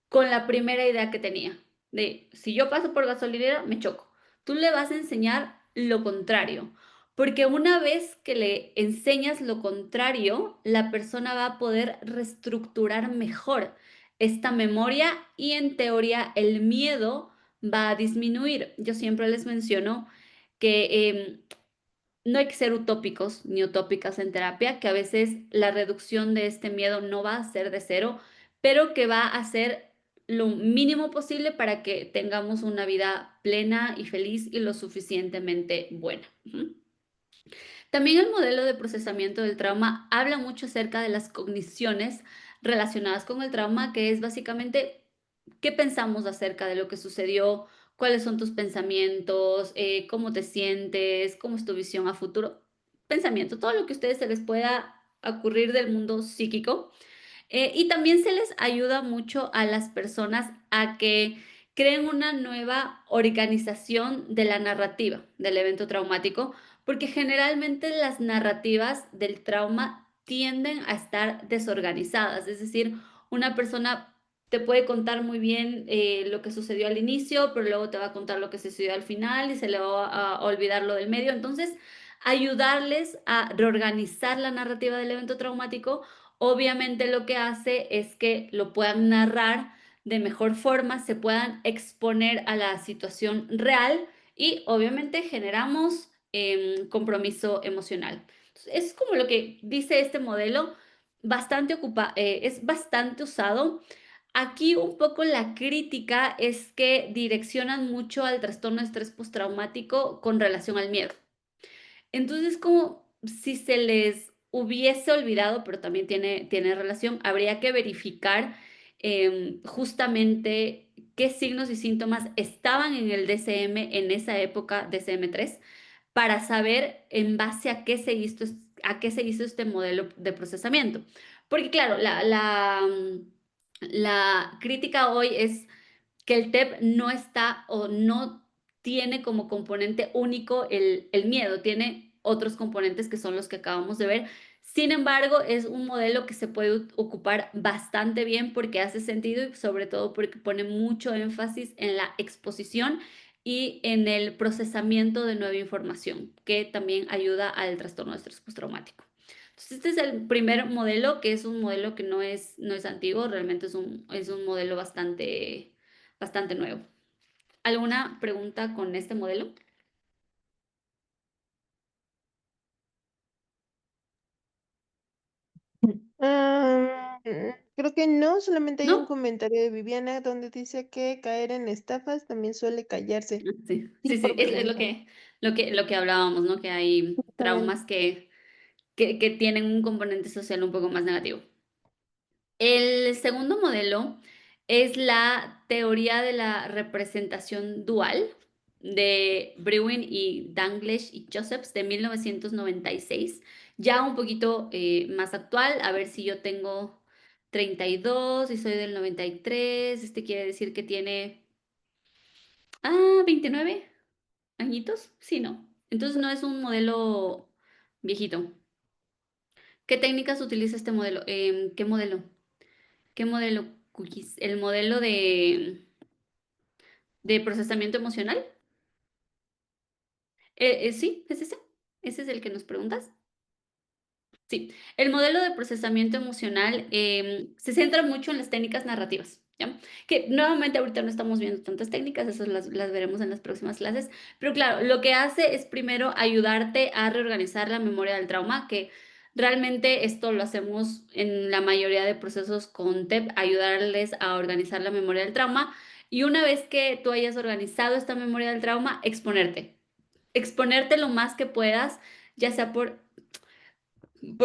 con la primera idea que tenía, de si yo paso por gasolinera, me choco. Tú le vas a enseñar lo contrario, porque una vez que le enseñas lo contrario, la persona va a poder reestructurar mejor esta memoria y en teoría el miedo va a disminuir. Yo siempre les menciono que no hay que ser utópicos ni utópicas en terapia, que a veces la reducción de este miedo no va a ser de cero, pero que va a ser lo mínimo posible para que tengamos una vida plena y feliz y lo suficientemente buena. Ujú. También el modelo de procesamiento del trauma habla mucho acerca de las cogniciones relacionadas con el trauma, que es básicamente qué pensamos acerca de lo que sucedió, cuáles son tus pensamientos, cómo te sientes, cómo es tu visión a futuro. Pensamiento, todo lo que a ustedes se les pueda ocurrir del mundo psíquico. Y también se les ayuda mucho a las personas a que creen una nueva organización de la narrativa del evento traumático, porque generalmente las narrativas del trauma tienden a estar desorganizadas, es decir, una persona te puede contar muy bien lo que sucedió al inicio, pero luego te va a contar lo que sucedió al final y se le va a olvidar lo del medio. Entonces, ayudarles a reorganizar la narrativa del evento traumático obviamente lo que hace es que lo puedan narrar de mejor forma, se puedan exponer a la situación real y obviamente generamos compromiso emocional. Entonces, es como lo que dice este modelo, es bastante usado. Aquí un poco la crítica es que direccionan mucho al trastorno de estrés postraumático con relación al miedo. Entonces, como si se les hubiese olvidado, pero también tiene relación, habría que verificar justamente qué signos y síntomas estaban en el DCM en esa época, DCM-3, para saber en base a qué se hizo este modelo de procesamiento. Porque claro, la crítica hoy es que el TEP no está o no tiene como componente único el miedo, tiene otros componentes que son los que acabamos de ver. Sin embargo, es un modelo que se puede ocupar bastante bien porque hace sentido y sobre todo porque pone mucho énfasis en la exposición y en el procesamiento de nueva información, que también ayuda al trastorno de estrés postraumático. Entonces, este es el primer modelo, que es un modelo que no es antiguo, realmente es un modelo bastante nuevo. ¿Alguna pregunta con este modelo? Creo que no, solamente hay un ¿No? comentario de Viviana donde dice que caer en estafas también suele callarse. Sí, Sí, sí, sí, por es preguntar. lo que hablábamos, ¿no? Que hay Justamente. traumas que tienen un componente social un poco más negativo. El segundo modelo es la teoría de la representación dual de Breuin y Danglish y Josephs de 1996, ya un poquito más actual. A ver si yo tengo 32 y soy del 93, este quiere decir que tiene 29 añitos, sí, ¿no? Entonces no es un modelo viejito. ¿Qué técnicas utiliza este modelo? ¿Qué modelo? ¿Qué modelo, Cookies? ¿El modelo de procesamiento emocional? Sí, es ese. Ese es el que nos preguntas. Sí, el modelo de procesamiento emocional se centra mucho en las técnicas narrativas, ¿ya? Que nuevamente ahorita no estamos viendo tantas técnicas, esas las veremos en las próximas clases, pero claro, lo que hace es primero ayudarte a reorganizar la memoria del trauma, que realmente esto lo hacemos en la mayoría de procesos con TEP, ayudarles a organizar la memoria del trauma, y una vez que tú hayas organizado esta memoria del trauma, exponerte lo más que puedas, ya sea por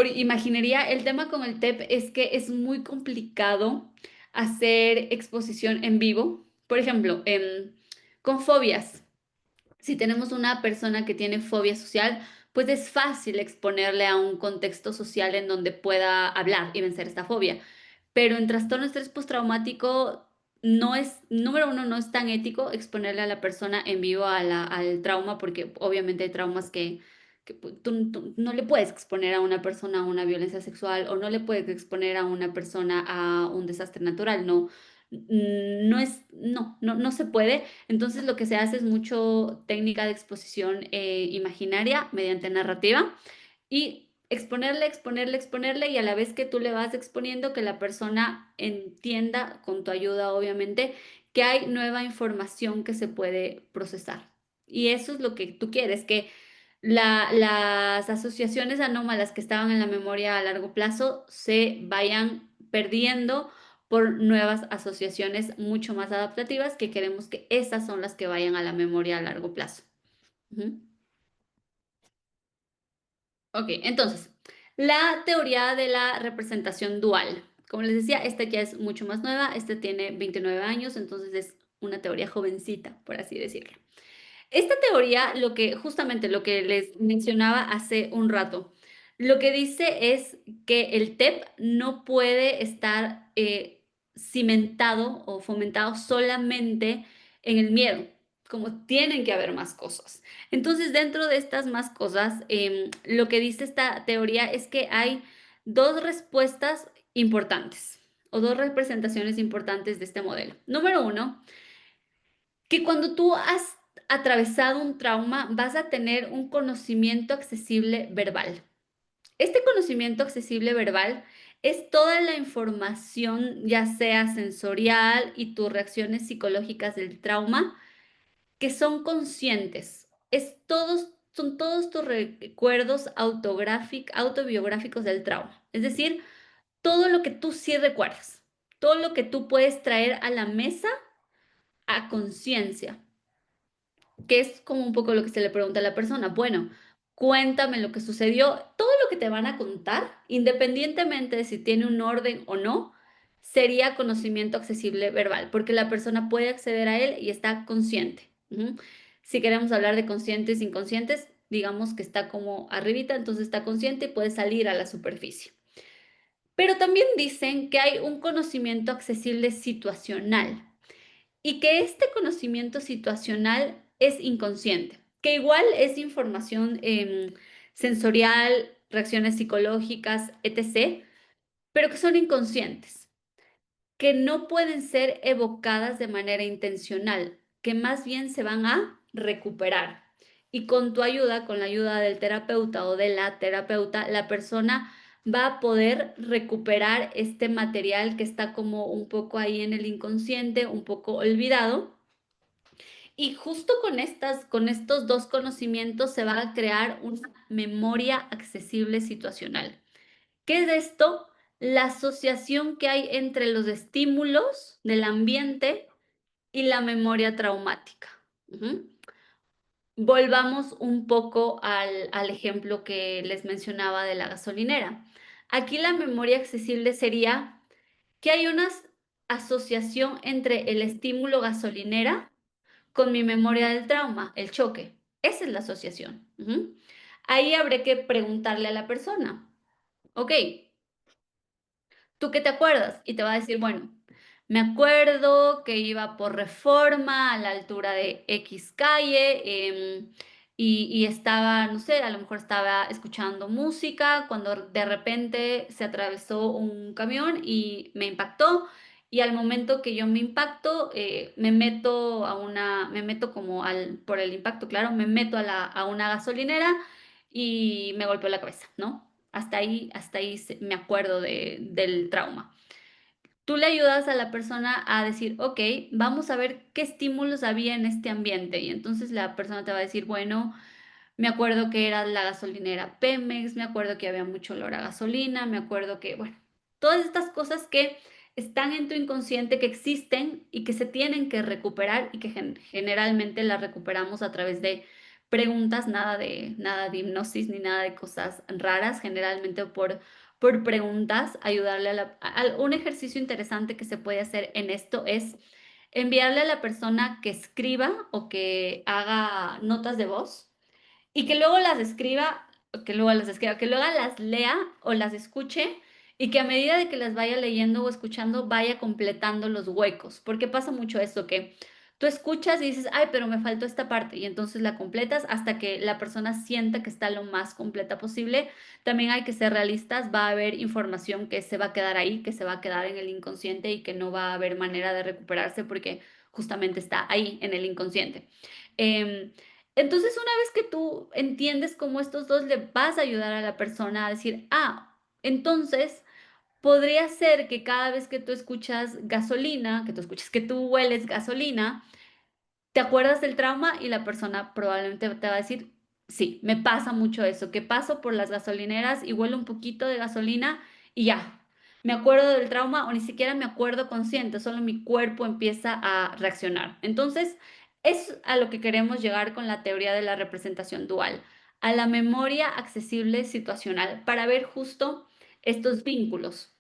imaginería. El tema con el TEP es que es muy complicado hacer exposición en vivo. Por ejemplo, con fobias. Si tenemos una persona que tiene fobia social, pues es fácil exponerle a un contexto social en donde pueda hablar y vencer esta fobia. Pero en trastorno de estrés postraumático no es, número uno, no es tan ético exponerle a la persona en vivo al trauma, porque obviamente hay traumas que tú no le puedes exponer a una persona a una violencia sexual, o no le puedes exponer a una persona a un desastre natural. No, no se puede. Entonces lo que se hace es mucho técnica de exposición imaginaria mediante narrativa, y exponerle, y a la vez que tú le vas exponiendo, que la persona entienda, con tu ayuda obviamente, que hay nueva información que se puede procesar. Y eso es lo que tú quieres, que las asociaciones anómalas que estaban en la memoria a largo plazo se vayan perdiendo por nuevas asociaciones mucho más adaptativas, que queremos que esas son las que vayan a la memoria a largo plazo. Ujú. Ok, entonces, la teoría de la representación dual. Como les decía, esta ya es mucho más nueva, esta tiene 29 años, entonces es una teoría jovencita, por así decirlo. Esta teoría, justamente lo que les mencionaba hace un rato, lo que dice es que el TEP no puede estar cimentado o fomentado solamente en el miedo, como tienen que haber más cosas. Entonces, dentro de estas más cosas, lo que dice esta teoría es que hay dos respuestas importantes, o dos representaciones importantes de este modelo. Número uno, que cuando tú has atravesado un trauma, vas a tener un conocimiento accesible verbal. Este conocimiento accesible verbal es toda la información, ya sea sensorial y tus reacciones psicológicas del trauma, que son conscientes. Son todos tus recuerdos autobiográficos del trauma. Es decir, todo lo que tú sí recuerdas, todo lo que tú puedes traer a la mesa a conciencia, que es como un poco lo que se le pregunta a la persona. Bueno, cuéntame lo que sucedió. Todo lo que te van a contar, independientemente de si tiene un orden o no, sería conocimiento accesible verbal, porque la persona puede acceder a él y está consciente. Ujú. Si queremos hablar de conscientes e inconscientes, digamos que está como arribita, entonces está consciente y puede salir a la superficie. Pero también dicen que hay un conocimiento accesible situacional, y que este conocimiento situacional es inconsciente, que igual es información sensorial, reacciones psicológicas, etc., pero que son inconscientes, que no pueden ser evocadas de manera intencional, que más bien se van a recuperar. Y con tu ayuda, con la ayuda del terapeuta o de la terapeuta, la persona va a poder recuperar este material que está como un poco ahí en el inconsciente, un poco olvidado, y justo con estos dos conocimientos se va a crear una memoria accesible situacional. ¿Qué es esto? La asociación que hay entre los estímulos del ambiente y la memoria traumática. Ujú. Volvamos un poco al ejemplo que les mencionaba de la gasolinera. Aquí la memoria accesible sería que hay una asociación entre el estímulo gasolinera con mi memoria del trauma, el choque. Esa es la asociación. Ujú. Ahí habré que preguntarle a la persona, ok, ¿tú qué te acuerdas? Y te va a decir, bueno, me acuerdo que iba por Reforma a la altura de X calle, y estaba, no sé, a lo mejor estaba escuchando música cuando de repente se atravesó un camión y me impactó. Y al momento que yo me impacto, me meto como por el impacto, claro, me meto a una gasolinera y me golpeó la cabeza, ¿no? hasta ahí me acuerdo del trauma. Tú le ayudas a la persona a decir, ok, vamos a ver qué estímulos había en este ambiente. Y entonces la persona te va a decir, bueno, me acuerdo que era la gasolinera Pemex, me acuerdo que había mucho olor a gasolina, me acuerdo que, bueno, todas estas cosas que están en tu inconsciente, que existen y que se tienen que recuperar y que generalmente las recuperamos a través de preguntas, nada de hipnosis ni nada de cosas raras, generalmente por preguntas, ayudarle un ejercicio interesante que se puede hacer en esto es enviarle a la persona que escriba o que haga notas de voz y que luego las escriba, que luego las lea o las escuche y que a medida de que las vaya leyendo o escuchando vaya completando los huecos, porque pasa mucho esto que tú escuchas y dices, ay, pero me faltó esta parte y entonces la completas hasta que la persona sienta que está lo más completa posible. También hay que ser realistas, va a haber información que se va a quedar ahí, que se va a quedar en el inconsciente y que no va a haber manera de recuperarse porque justamente está ahí en el inconsciente. Em, entonces, una vez que tú entiendes cómo estos dos le vas a ayudar a la persona a decir, ah, entonces podría ser que cada vez que tú escuchas gasolina, que tú escuches que tú hueles gasolina, te acuerdas del trauma y la persona probablemente te va a decir, sí, me pasa mucho eso, que paso por las gasolineras y huelo un poquito de gasolina y ya, me acuerdo del trauma o ni siquiera me acuerdo consciente, solo mi cuerpo empieza a reaccionar. Entonces, es a lo que queremos llegar con la teoría de la representación dual, a la memoria accesible situacional, para ver justo estos vínculos,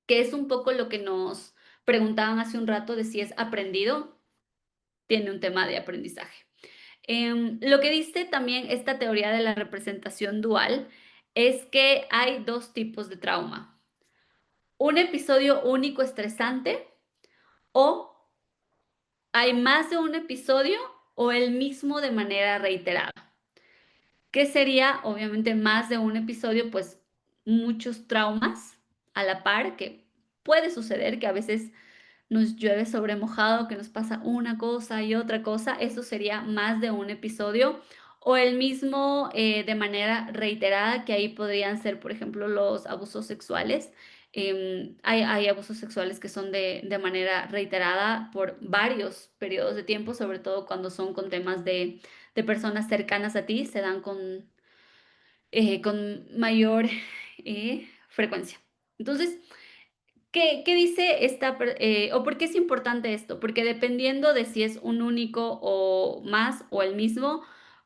que es un poco lo que nos preguntaban hace un rato de si es aprendido, tiene un tema de aprendizaje. Lo que dice también esta teoría de la representación dual es que hay dos tipos de trauma. Un episodio único estresante o hay más de un episodio o el mismo de manera reiterada. ¿Qué sería? Obviamente más de un episodio, pues muchos traumas a la par, que puede suceder que a veces nos llueve sobre mojado, que nos pasa una cosa y otra cosa, eso sería más de un episodio o el mismo de manera reiterada, que ahí podrían ser, por ejemplo, los abusos sexuales. Hay abusos sexuales que son de manera reiterada por varios periodos de tiempo, sobre todo cuando son con temas de personas cercanas a ti, se dan con mayor frecuencia. Entonces, ¿qué dice o por qué es importante esto? Porque dependiendo de si es un único o más o el mismo,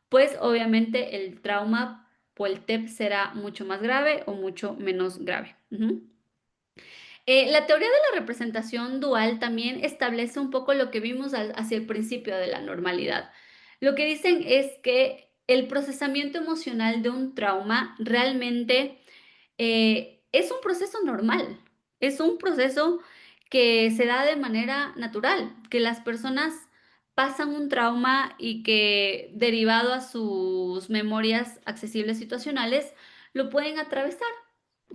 pues obviamente el trauma o el TEP será mucho más grave o mucho menos grave. Ujú. La teoría de la representación dual también establece un poco lo que vimos hacia el principio de la normalidad. Lo que dicen es que el procesamiento emocional de un trauma realmente es un proceso normal, es un proceso que se da de manera natural, que las personas pasan un trauma y que derivado a sus memorias accesibles situacionales lo pueden atravesar,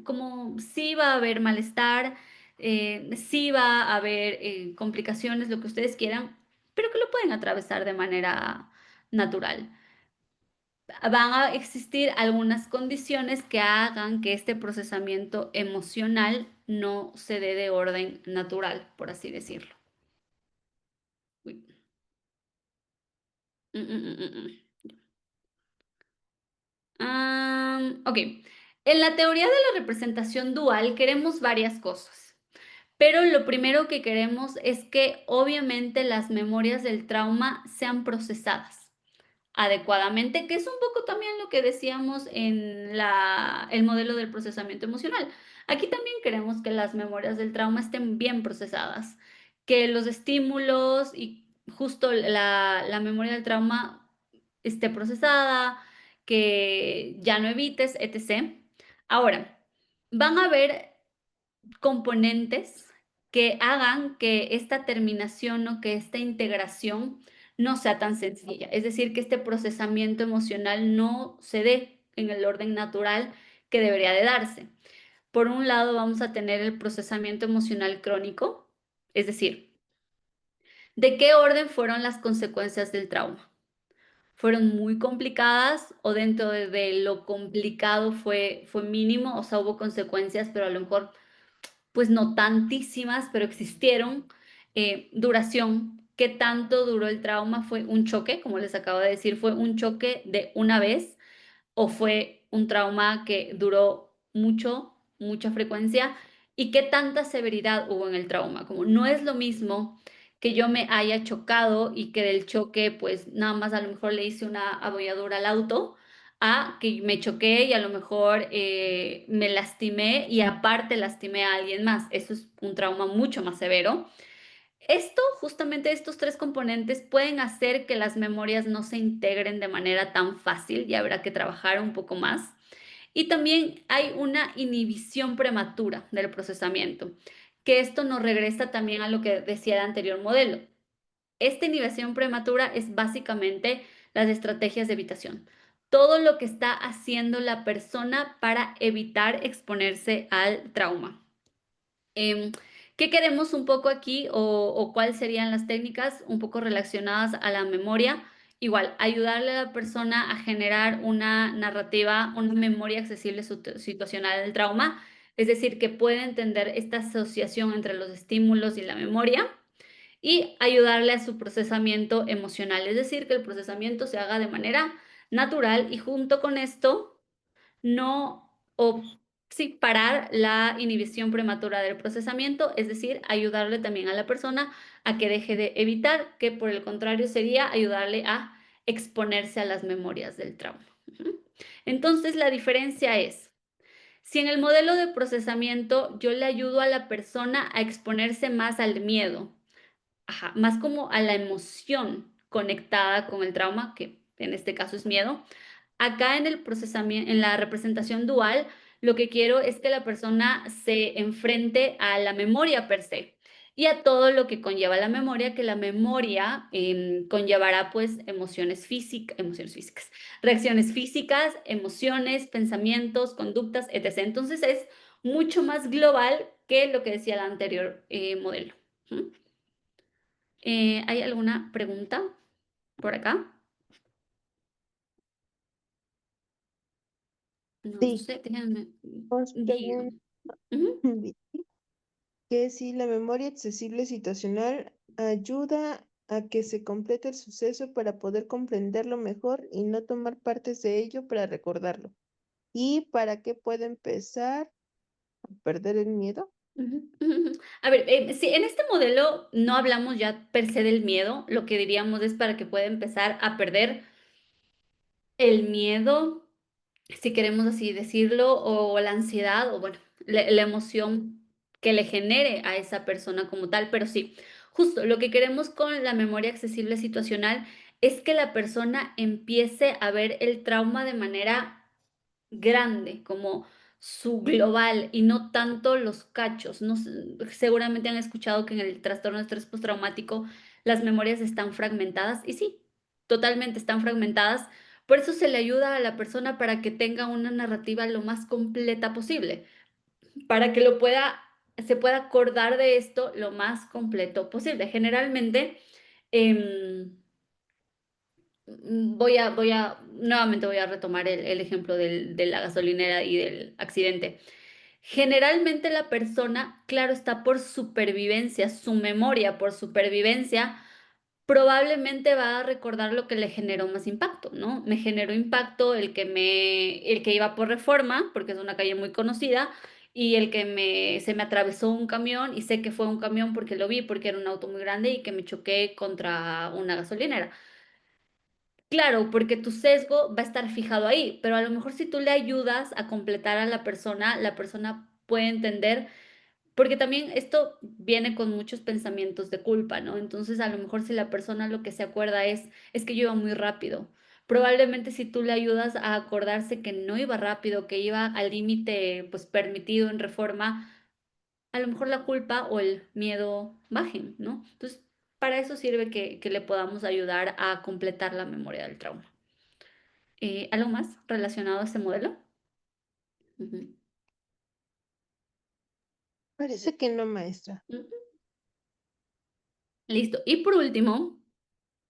como sí va a haber malestar, sí va a haber complicaciones, lo que ustedes quieran, pero que lo pueden atravesar de manera natural. Van a existir algunas condiciones que hagan que este procesamiento emocional no se dé de orden natural, por así decirlo. Uy. Mm, mm, mm, mm, ok. En la teoría de la representación dual queremos varias cosas, pero lo primero que queremos es que obviamente las memorias del trauma sean procesadas adecuadamente, que es un poco también lo que decíamos en el modelo del procesamiento emocional. Aquí también queremos que las memorias del trauma estén bien procesadas, que los estímulos y justo la memoria del trauma esté procesada, que ya no evites, etc. Ahora, van a haber componentes que hagan que esta terminación o que esta integración no sea tan sencilla. Es decir, que este procesamiento emocional no se dé en el orden natural que debería de darse. Por un lado, vamos a tener el procesamiento emocional crónico, es decir, ¿de qué orden fueron las consecuencias del trauma? fueron muy complicadas o dentro de lo complicado fue mínimo, o sea, hubo consecuencias, pero a lo mejor pues no tantísimas, pero existieron. Duración, ¿qué tanto duró el trauma? ¿Fue un choque? Como les acabo de decir, fue un choque de una vez o fue un trauma que duró mucho, mucha frecuencia, y qué tanta severidad hubo en el trauma. Como no es lo mismo que yo me haya chocado y que del choque pues nada más a lo mejor le hice una abolladura al auto, a que me choqué y a lo mejor me lastimé y aparte lastimé a alguien más. Eso es un trauma mucho más severo. Esto, justamente estos tres componentes pueden hacer que las memorias no se integren de manera tan fácil y habrá que trabajar un poco más. Y también hay una inhibición prematura del procesamiento, que esto nos regresa también a lo que decía el anterior modelo. Esta inhibición prematura es básicamente las estrategias de evitación. Todo lo que está haciendo la persona para evitar exponerse al trauma. Em, ¿Qué queremos un poco aquí o cuáles serían las técnicas un poco relacionadas a la memoria? Igual, ayudarle a la persona a generar una narrativa, una memoria accesible situacional del trauma, es decir, que pueda entender esta asociación entre los estímulos y la memoria y ayudarle a su procesamiento emocional, es decir, que el procesamiento se haga de manera natural y junto con esto no, o sí, parar la inhibición prematura del procesamiento, es decir, ayudarle también a la persona a que deje de evitar, que por el contrario sería ayudarle a exponerse a las memorias del trauma. Ujú. Entonces, la diferencia es, si en el modelo de procesamiento yo le ayudo a la persona a exponerse más al miedo, ajá, más como a la emoción conectada con el trauma, que en este caso es miedo. Acá en el procesamiento, en la representación dual, lo que quiero es que la persona se enfrente a la memoria per se y a todo lo que conlleva la memoria, que la memoria conllevará pues emociones físicas, reacciones físicas, emociones, pensamientos, conductas, etc. Entonces es mucho más global que lo que decía el anterior modelo. ¿Mm? ¿Hay alguna pregunta por acá? No Sí, sé, déjenme. nos Digo. preguntan Ujú, que si la memoria accesible situacional ayuda a que se complete el suceso para poder comprenderlo mejor y no tomar partes de ello para recordarlo. ¿Y para qué puede empezar a perder el miedo? ujú, ujú. A ver, sí, en este modelo no hablamos ya per se del miedo, lo que diríamos es para que pueda empezar a perder el miedo, si queremos así decirlo, o la ansiedad, o bueno, la emoción que le genere a esa persona como tal, pero sí, justo lo que queremos con la memoria accesible situacional es que la persona empiece a ver el trauma de manera grande, como su global y no tanto los cachos. No sé, seguramente han escuchado que en el trastorno de estrés postraumático las memorias están fragmentadas y sí, totalmente están fragmentadas. Por eso se le ayuda a la persona para que tenga una narrativa lo más completa posible, para que se pueda acordar de esto lo más completo posible. Generalmente, em, nuevamente voy a retomar el ejemplo de la gasolinera y del accidente. Generalmente la persona, claro, está por supervivencia, su memoria por supervivencia, probablemente va a recordar lo que le generó más impacto, ¿no? Me generó impacto el que iba por Reforma, porque es una calle muy conocida, y se me atravesó un camión y sé que fue un camión porque lo vi, porque era un auto muy grande y que me choqué contra una gasolinera. Claro, porque tu sesgo va a estar fijado ahí, pero a lo mejor si tú le ayudas a completar a la persona puede entender, porque también esto viene con muchos pensamientos de culpa, ¿no? Entonces a lo mejor si la persona lo que se acuerda es que yo iba muy rápido. Probablemente si tú le ayudas a acordarse que no iba rápido, que iba al límite pues permitido en Reforma, a lo mejor la culpa o el miedo bajen, ¿no? Entonces, para eso sirve que le podamos ayudar a completar la memoria del trauma. ¿Algo más relacionado a este modelo? Ujú. Parece que no, maestra. Ujú. Listo. Y por último,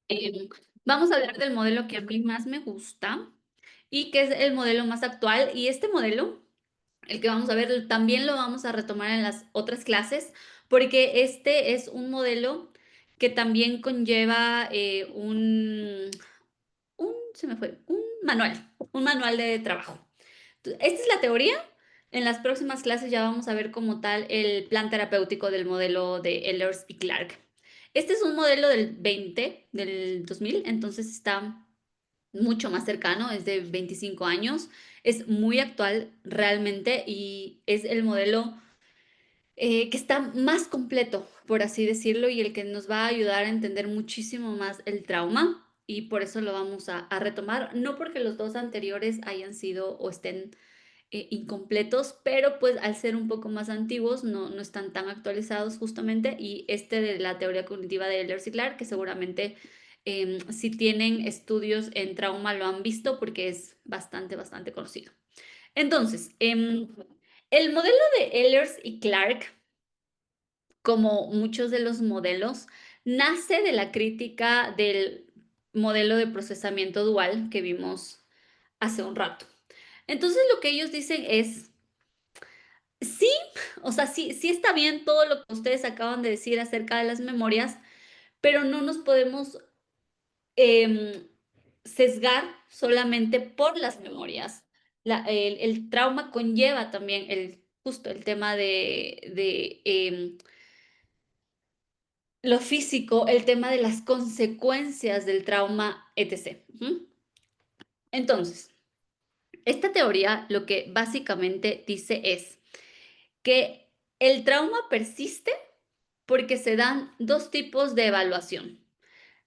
eh, Vamos a hablar del modelo que a mí más me gusta y que es el modelo más actual. Y este modelo, el que vamos a ver, también lo vamos a retomar en las otras clases, porque este es un modelo que también conlleva se me fue, un manual de trabajo. Esta es la teoría. En las próximas clases ya vamos a ver como tal el plan terapéutico del modelo de Ehlers y Clark. Este es un modelo del 2000, entonces está mucho más cercano, es de 25 años, es muy actual realmente y es el modelo que está más completo, por así decirlo, y el que nos va a ayudar a entender muchísimo más el trauma. Y por eso lo vamos a retomar, no porque los dos anteriores hayan sido o estén incompletos, pero pues al ser un poco más antiguos no están tan actualizados justamente. Y este de la teoría cognitiva de Ehlers y Clark, que seguramente si tienen estudios en trauma lo han visto porque es bastante conocido. Entonces, el modelo de Ehlers y Clark, como muchos de los modelos, nace de la crítica del modelo de procesamiento dual que vimos hace un rato. Entonces, lo que ellos dicen es, sí, o sea, sí está bien todo lo que ustedes acaban de decir acerca de las memorias, pero no nos podemos em, sesgar solamente por las memorias. El trauma conlleva también justo el tema de lo físico, el tema de las consecuencias del trauma, etc. Ujú. Entonces, esta teoría lo que básicamente dice es que el trauma persiste porque se dan dos tipos de evaluación.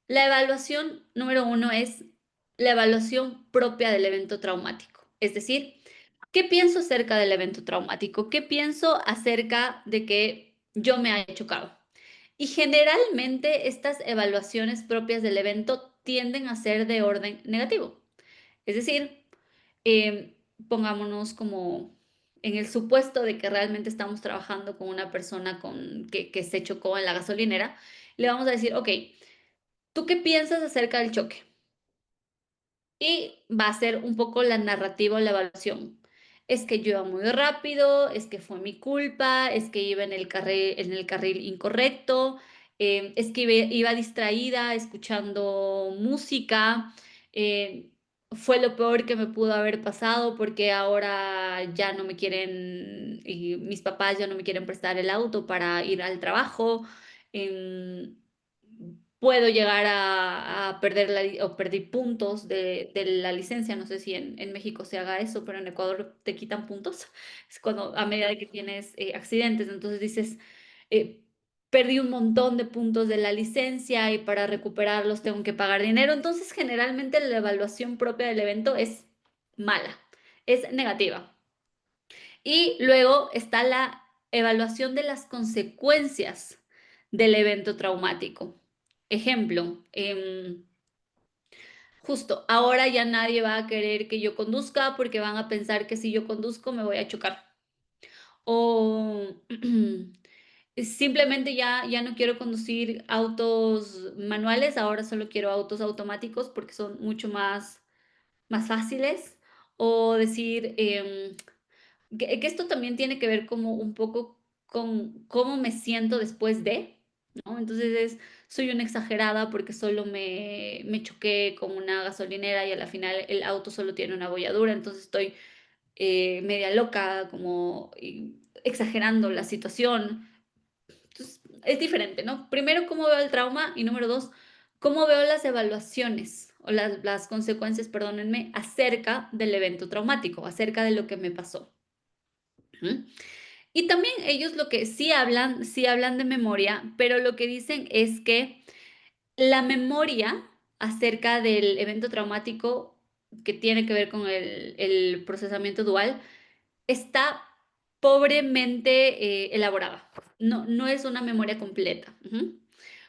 La evaluación número uno es la evaluación propia del evento traumático. Es decir, ¿qué pienso acerca del evento traumático? ¿Qué pienso acerca de que yo me haya chocado? Y generalmente estas evaluaciones propias del evento tienden a ser de orden negativo. Es decir, em, pongámonos como en el supuesto de que realmente estamos trabajando con una persona que se chocó en la gasolinera, le vamos a decir, ok, ¿tú qué piensas acerca del choque? Y va a ser un poco la narrativa o la evaluación. Es que yo iba muy rápido, es que fue mi culpa, es que iba en el carril incorrecto, es que iba distraída escuchando música, eh, fue lo peor que me pudo haber pasado porque ahora ya no me quieren, y mis papás ya no me quieren prestar el auto para ir al trabajo. em, Puedo llegar a perder o perdí puntos de la licencia. No sé si en México se haga eso, pero en Ecuador te quitan puntos. Es cuando a medida de que tienes accidentes, entonces dices, eh, perdí un montón de puntos de la licencia y para recuperarlos tengo que pagar dinero. Entonces, generalmente la evaluación propia del evento es mala, es negativa. Y luego está la evaluación de las consecuencias del evento traumático. Ejemplo, justo ahora ya nadie va a querer que yo conduzca porque van a pensar que si yo conduzco me voy a chocar. O simplemente ya no quiero conducir autos manuales, ahora solo quiero autos automáticos porque son mucho más fáciles. O decir, que esto también tiene que ver como un poco con cómo me siento después de, ¿no? Entonces soy una exagerada porque solo me choqué con una gasolinera y a la final el auto solo tiene una bolladura, entonces estoy media loca, como exagerando la situación. Entonces, es diferente, ¿no? Primero, cómo veo el trauma y número dos, cómo veo las evaluaciones o las consecuencias, perdónenme, acerca del evento traumático, acerca de lo que me pasó. Ujú. Y también ellos lo que sí hablan de memoria, pero lo que dicen es que la memoria acerca del evento traumático que tiene que ver con el procesamiento dual está pobremente elaborada. No es una memoria completa. Ujú.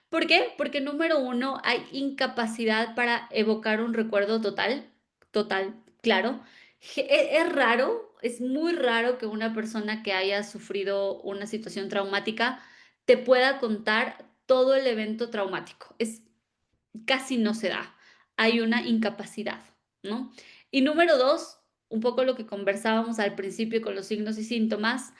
¿Por qué? Porque número uno, hay incapacidad para evocar un recuerdo total, claro. Es raro, es muy raro que una persona que haya sufrido una situación traumática te pueda contar todo el evento traumático. Casi no se da. hay una incapacidad, ¿no? Y número 2, un poco lo que conversábamos al principio con los signos y síntomas,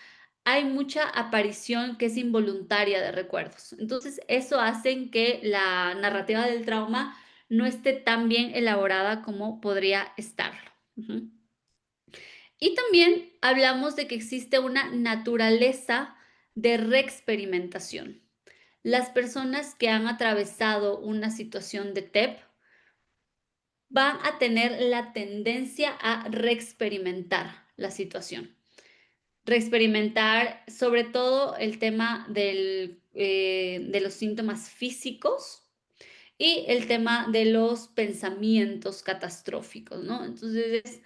hay mucha aparición que es involuntaria de recuerdos. Entonces, eso hace que la narrativa del trauma no esté tan bien elaborada como podría estarlo. Ujú. Y también hablamos de que existe una naturaleza de reexperimentación. Las personas que han atravesado una situación de TEP van a tener la tendencia a reexperimentar la situación. Reexperimentar sobre todo el tema de los síntomas físicos y el tema de los pensamientos catastróficos, ¿no? Entonces,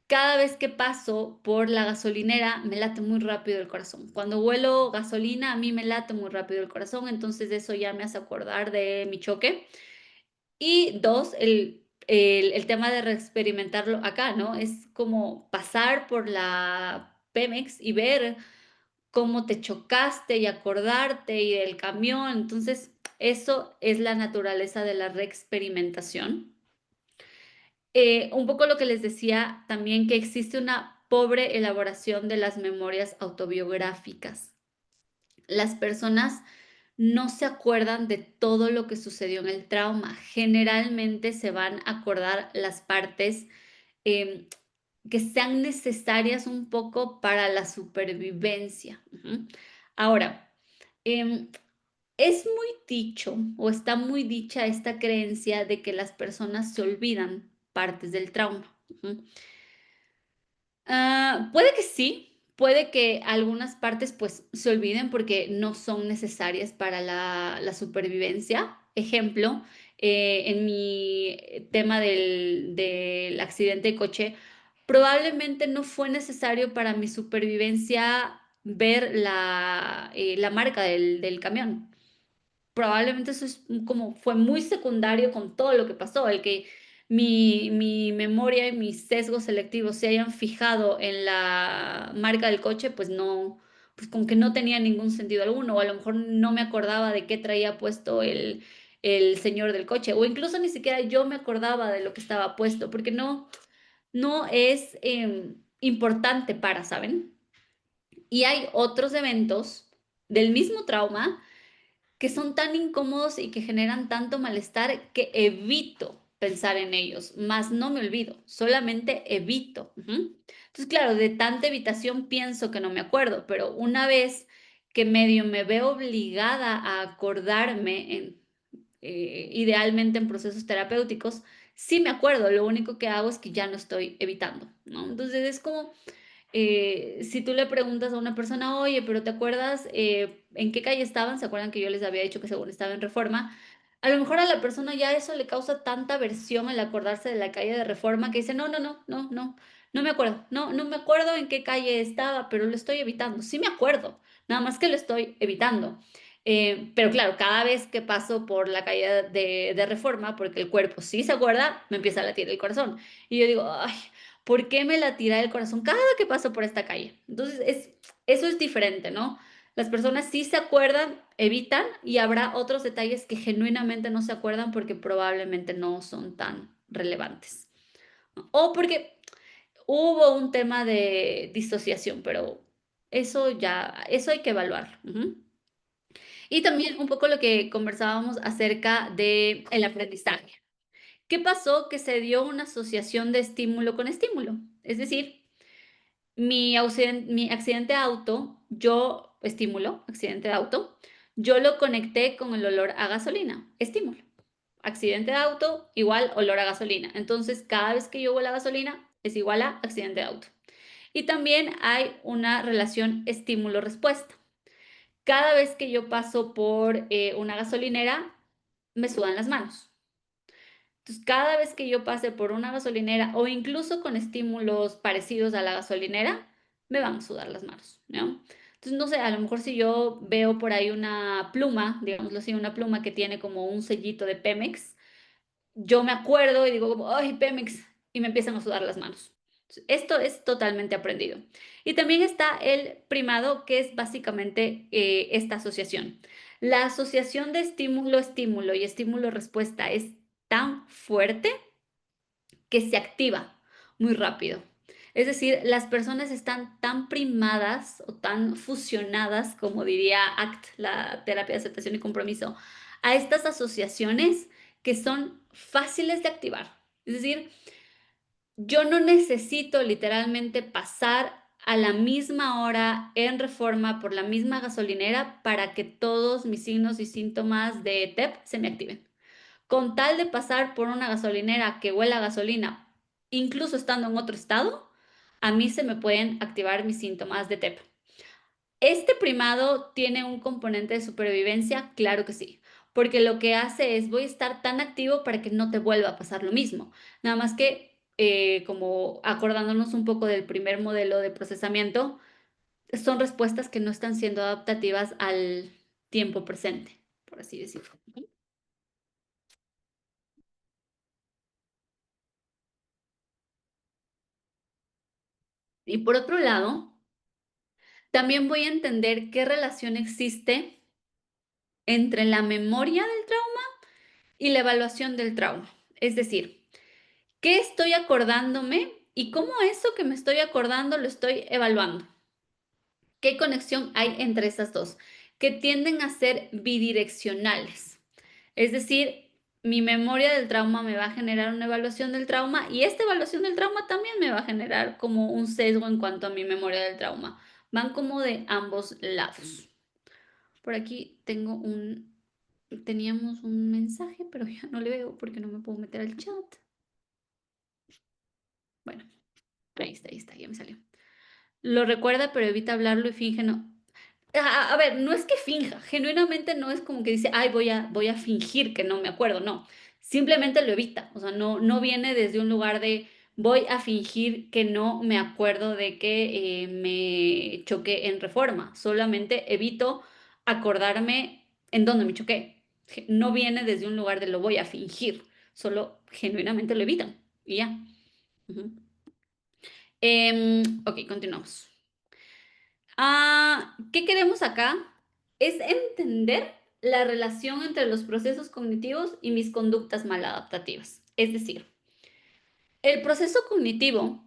cada vez que paso por la gasolinera, me late muy rápido el corazón. Cuando huelo gasolina, a mí me late muy rápido el corazón, entonces eso ya me hace acordar de mi choque. Y dos, el tema de reexperimentarlo acá, ¿no? Es como pasar por la Pemex y ver cómo te chocaste y acordarte y del camión. Entonces, eso es la naturaleza de la reexperimentación. Un poco lo que les decía también, que existe una pobre elaboración de las memorias autobiográficas. Las personas no se acuerdan de todo lo que sucedió en el trauma. Generalmente se van a acordar las partes em, que sean necesarias un poco para la supervivencia. Ujú. Ahora, em, es muy dicho o está muy dicha esta creencia de que las personas se olvidan partes del trauma. Ujú. Puede que sí, puede que algunas partes pues se olviden porque no son necesarias para la supervivencia. Ejemplo, en mi tema del accidente de coche, probablemente no fue necesario para mi supervivencia ver la marca del camión. Probablemente eso es como fue muy secundario con todo lo que pasó, el que mi memoria y mis sesgos selectivos se hayan fijado en la marca del coche, pues no, pues como que no tenía ningún sentido alguno, o a lo mejor no me acordaba de qué traía puesto el señor del coche, o incluso ni siquiera yo me acordaba de lo que estaba puesto, porque no es importante para, ¿saben? Y hay otros eventos del mismo trauma que son tan incómodos y que generan tanto malestar que evito pensar en ellos, más no me olvido, solamente evito. Ujú. Entonces, claro, de tanta evitación pienso que no me acuerdo, pero una vez que medio me veo obligada a acordarme, idealmente en procesos terapéuticos, sí me acuerdo, lo único que hago es que ya no estoy evitando, ¿no? Entonces es como si tú le preguntas a una persona, oye, pero ¿te acuerdas en qué calle estaban? ¿Se acuerdan que yo les había dicho que según estaba en Reforma? A lo mejor a la persona ya eso le causa tanta aversión el acordarse de la calle de Reforma que dice, no me acuerdo, no me acuerdo en qué calle estaba, pero lo estoy evitando. Sí me acuerdo, nada más que lo estoy evitando. Pero claro, cada vez que paso por la calle de Reforma, porque el cuerpo sí se acuerda, me empieza a latir el corazón. Y yo digo, ay, ¿por qué me latirá el corazón cada que paso por esta calle? Entonces, eso es diferente, ¿no? Las personas sí se acuerdan, evitan, y habrá otros detalles que genuinamente no se acuerdan porque probablemente no son tan relevantes, ¿no? O porque hubo un tema de disociación, pero eso hay que evaluarlo. Ujú. Y también un poco lo que conversábamos acerca del aprendizaje. ¿Qué pasó? Que se dio una asociación de estímulo con estímulo. Es decir, mi accidente de auto, accidente de auto, yo lo conecté con el olor a gasolina, estímulo. Accidente de auto igual olor a gasolina. Entonces, cada vez que yo huelo a gasolina es igual a accidente de auto. Y también hay una relación estímulo-respuesta. Cada vez que yo paso por una gasolinera, me sudan las manos. Entonces, cada vez que yo pase por una gasolinera o incluso con estímulos parecidos a la gasolinera, me van a sudar las manos, ¿no? Entonces, no sé, a lo mejor si yo veo por ahí una pluma, digámoslo así, una pluma que tiene como un sellito de Pemex, yo me acuerdo y digo, como, ay, Pemex, y me empiezan a sudar las manos. Esto es totalmente aprendido. Y también está el primado, que es básicamente esta asociación. La asociación de estímulo-estímulo y estímulo-respuesta es tan fuerte que se activa muy rápido. Es decir, las personas están tan primadas o tan fusionadas, como diría ACT, la terapia de aceptación y compromiso, a estas asociaciones que son fáciles de activar. Es decir, yo no necesito literalmente pasar a la misma hora en Reforma por la misma gasolinera para que todos mis signos y síntomas de TEP se me activen. Con tal de pasar por una gasolinera que huela a gasolina, incluso estando en otro estado, a mí se me pueden activar mis síntomas de TEP. ¿Este primado tiene un componente de supervivencia? Claro que sí, porque lo que hace es voy a estar tan activo para que no te vuelva a pasar lo mismo. Nada más que, como acordándonos un poco del primer modelo de procesamiento, son respuestas que no están siendo adaptativas al tiempo presente, por así decirlo. Y por otro lado, también voy a entender qué relación existe entre la memoria del trauma y la evaluación del trauma. Es decir, ¿qué estoy acordándome y cómo eso que me estoy acordando lo estoy evaluando? ¿Qué conexión hay entre estas dos? Que tienden a ser bidireccionales. Es decir, mi memoria del trauma me va a generar una evaluación del trauma y esta evaluación del trauma también me va a generar como un sesgo en cuanto a mi memoria del trauma. Van como de ambos lados. Por aquí teníamos un mensaje, pero ya no le veo porque no me puedo meter al chat. Bueno, ahí está, ya me salió. Lo recuerda, pero evita hablarlo y finge no. A ver, no es que finja, genuinamente no es como que dice, ay, voy a fingir que no me acuerdo, no. Simplemente lo evita, o sea, no viene desde un lugar de voy a fingir que no me acuerdo de que me choqué en Reforma, solamente evito acordarme en dónde me choqué. No viene desde un lugar de lo voy a fingir, solo genuinamente lo evitan y ya. Ujú. Ok, continuamos. ¿Qué queremos acá? Es entender la relación entre los procesos cognitivos y mis conductas maladaptativas. Es decir, el proceso cognitivo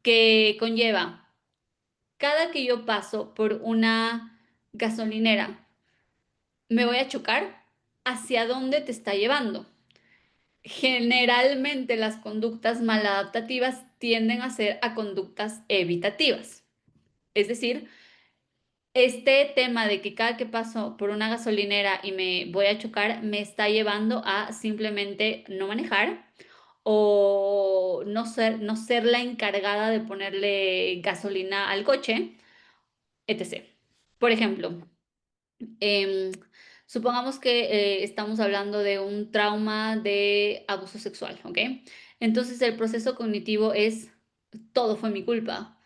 que conlleva cada que yo paso por una gasolinera, me voy a chocar, ¿hacia dónde te está llevando? Generalmente las conductas maladaptativas tienden a ser a conductas evitativas. Es decir, este tema de que cada que paso por una gasolinera y me voy a chocar me está llevando a simplemente no manejar o no ser la encargada de ponerle gasolina al coche, etc. Por ejemplo, em, supongamos que estamos hablando de un trauma de abuso sexual, ¿ok? Entonces el proceso cognitivo es todo fue mi culpa.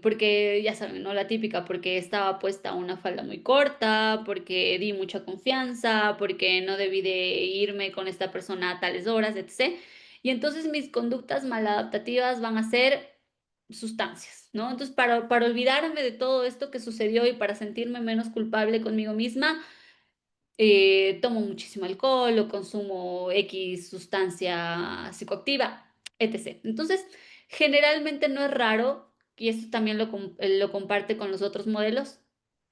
Porque ya saben, ¿no? La típica, porque estaba puesta una falda muy corta, porque di mucha confianza, porque no debí de irme con esta persona a tales horas, etc. Y entonces mis conductas maladaptativas van a ser sustancias, ¿no? Entonces, para olvidarme de todo esto que sucedió y para sentirme menos culpable conmigo misma, tomo muchísimo alcohol o consumo X sustancia psicoactiva, etc. Entonces, generalmente no es raro, y esto también lo comparte con los otros modelos,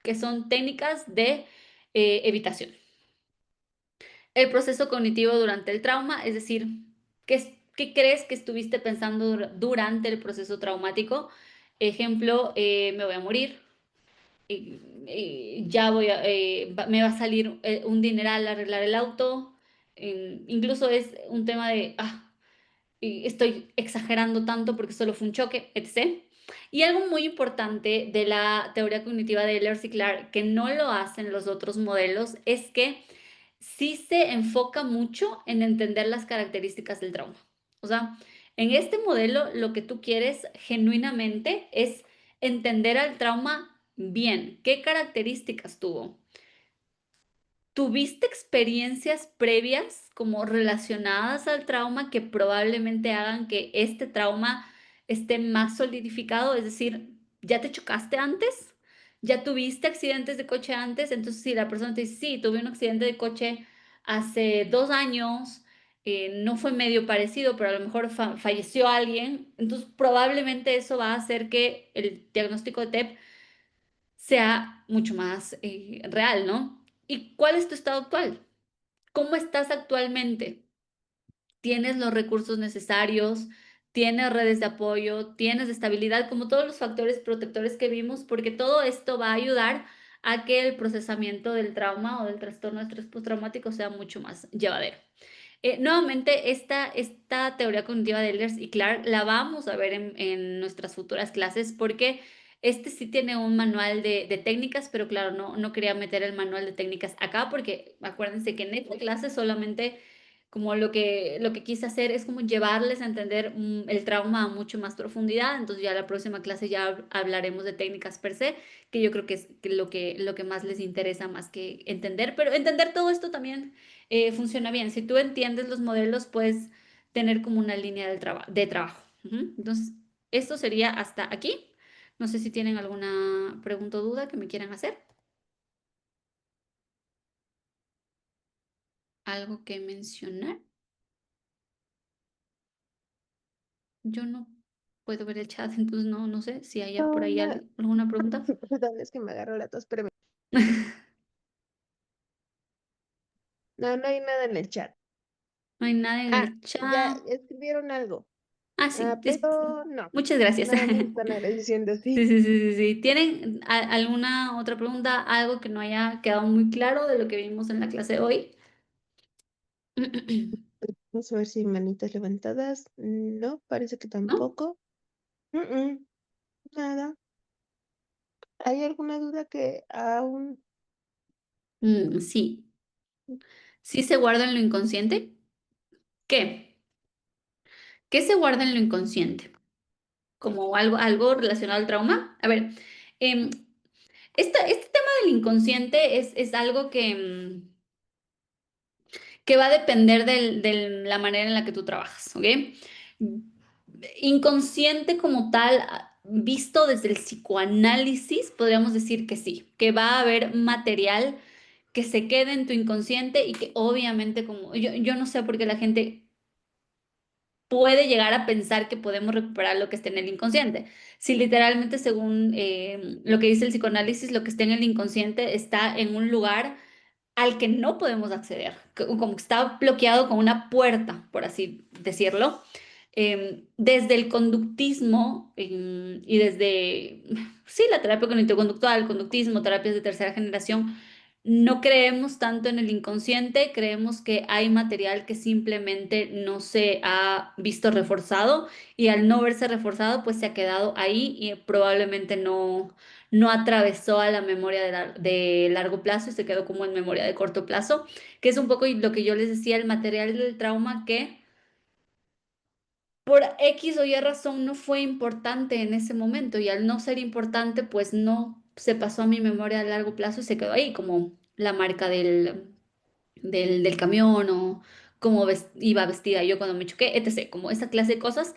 que son técnicas de evitación. El proceso cognitivo durante el trauma, es decir, ¿qué crees que estuviste pensando durante el proceso traumático? Ejemplo, me voy a morir, ya me va a salir un dineral a arreglar el auto. Incluso es un tema de, estoy exagerando tanto porque solo fue un choque, etc. Y algo muy importante de la teoría cognitiva de Ehlers y Clark, que no lo hacen los otros modelos, es que sí se enfoca mucho en entender las características del trauma. O sea, en este modelo lo que tú quieres genuinamente es entender al trauma bien. ¿Qué características tuvo? ¿Tuviste experiencias previas como relacionadas al trauma que probablemente hagan que este trauma esté más solidificado? Es decir, ¿ya te chocaste antes? ¿Ya tuviste accidentes de coche antes? Entonces, si la persona te dice, sí, tuve un accidente de coche hace 2 años, no fue medio parecido, pero a lo mejor falleció alguien, entonces probablemente eso va a hacer que el diagnóstico de TEP sea mucho más real, ¿no? ¿Y cuál es tu estado actual? ¿Cómo estás actualmente? ¿Tienes los recursos necesarios? ¿Tienes redes de apoyo? ¿Tienes estabilidad? Como todos los factores protectores que vimos, porque todo esto va a ayudar a que el procesamiento del trauma o del trastorno de estrés postraumático sea mucho más llevadero. Nuevamente, esta teoría cognitiva de Ehlers y Clark la vamos a ver en nuestras futuras clases porque este sí tiene un manual de técnicas, pero claro, no quería meter el manual de técnicas acá porque acuérdense que en esta clase solamente como lo que quise hacer es como llevarles a entender el trauma a mucho más profundidad, entonces ya la próxima clase ya hablaremos de técnicas per se, que yo creo que es lo que más les interesa más que entender, pero entender todo esto también funciona bien. Si tú entiendes los modelos, puedes tener como una línea de trabajo. Ujú. Entonces, esto sería hasta aquí. No sé si tienen alguna pregunta o duda que me quieran hacer. ¿Algo que mencionar? Yo no puedo ver el chat, entonces no sé si hay por No, ahí nada. alguna pregunta. Perdón, es que me agarró la tos, pero no hay nada en el chat. No hay nada en Ah, el ya chat. escribieron algo. Ah, sí. Pero no, Muchas gracias. nada más están agradeciendo, Sí, sí. sí, sí, sí, sí. ¿Tienen alguna otra pregunta? ¿Algo que no haya quedado muy claro de lo que vimos en la clase de hoy? Vamos a ver si hay manitas levantadas. No, parece que ¿No? tampoco. Mm, mm, nada. ¿Hay alguna duda que aún? Sí. ¿Sí se guarda en lo inconsciente? ¿Qué? ¿Qué se guarda en lo inconsciente? ¿Como algo relacionado al trauma? A ver, em, este tema del inconsciente es algo que va a depender de la manera en la que tú trabajas, ¿ok? Inconsciente como tal, visto desde el psicoanálisis, podríamos decir que sí, que va a haber material que se quede en tu inconsciente y que obviamente como yo no sé por qué la gente puede llegar a pensar que podemos recuperar lo que está en el inconsciente. Si literalmente según lo que dice el psicoanálisis, lo que está en el inconsciente está en un lugar al que no podemos acceder, como que está bloqueado con una puerta, por así decirlo. Desde el conductismo y desde, sí, la terapia cognitivo-conductual, conductismo, terapias de tercera generación, no creemos tanto en el inconsciente, creemos que hay material que simplemente no se ha visto reforzado y al no verse reforzado, pues se ha quedado ahí y probablemente no atravesó a la memoria de largo plazo y se quedó como en memoria de corto plazo, que es un poco lo que yo les decía, el material del trauma que por X o Y razón no fue importante en ese momento y al no ser importante, pues no se pasó a mi memoria a largo plazo y se quedó ahí, como la marca del camión o cómo iba vestida yo cuando me choqué, etc., como esa clase de cosas.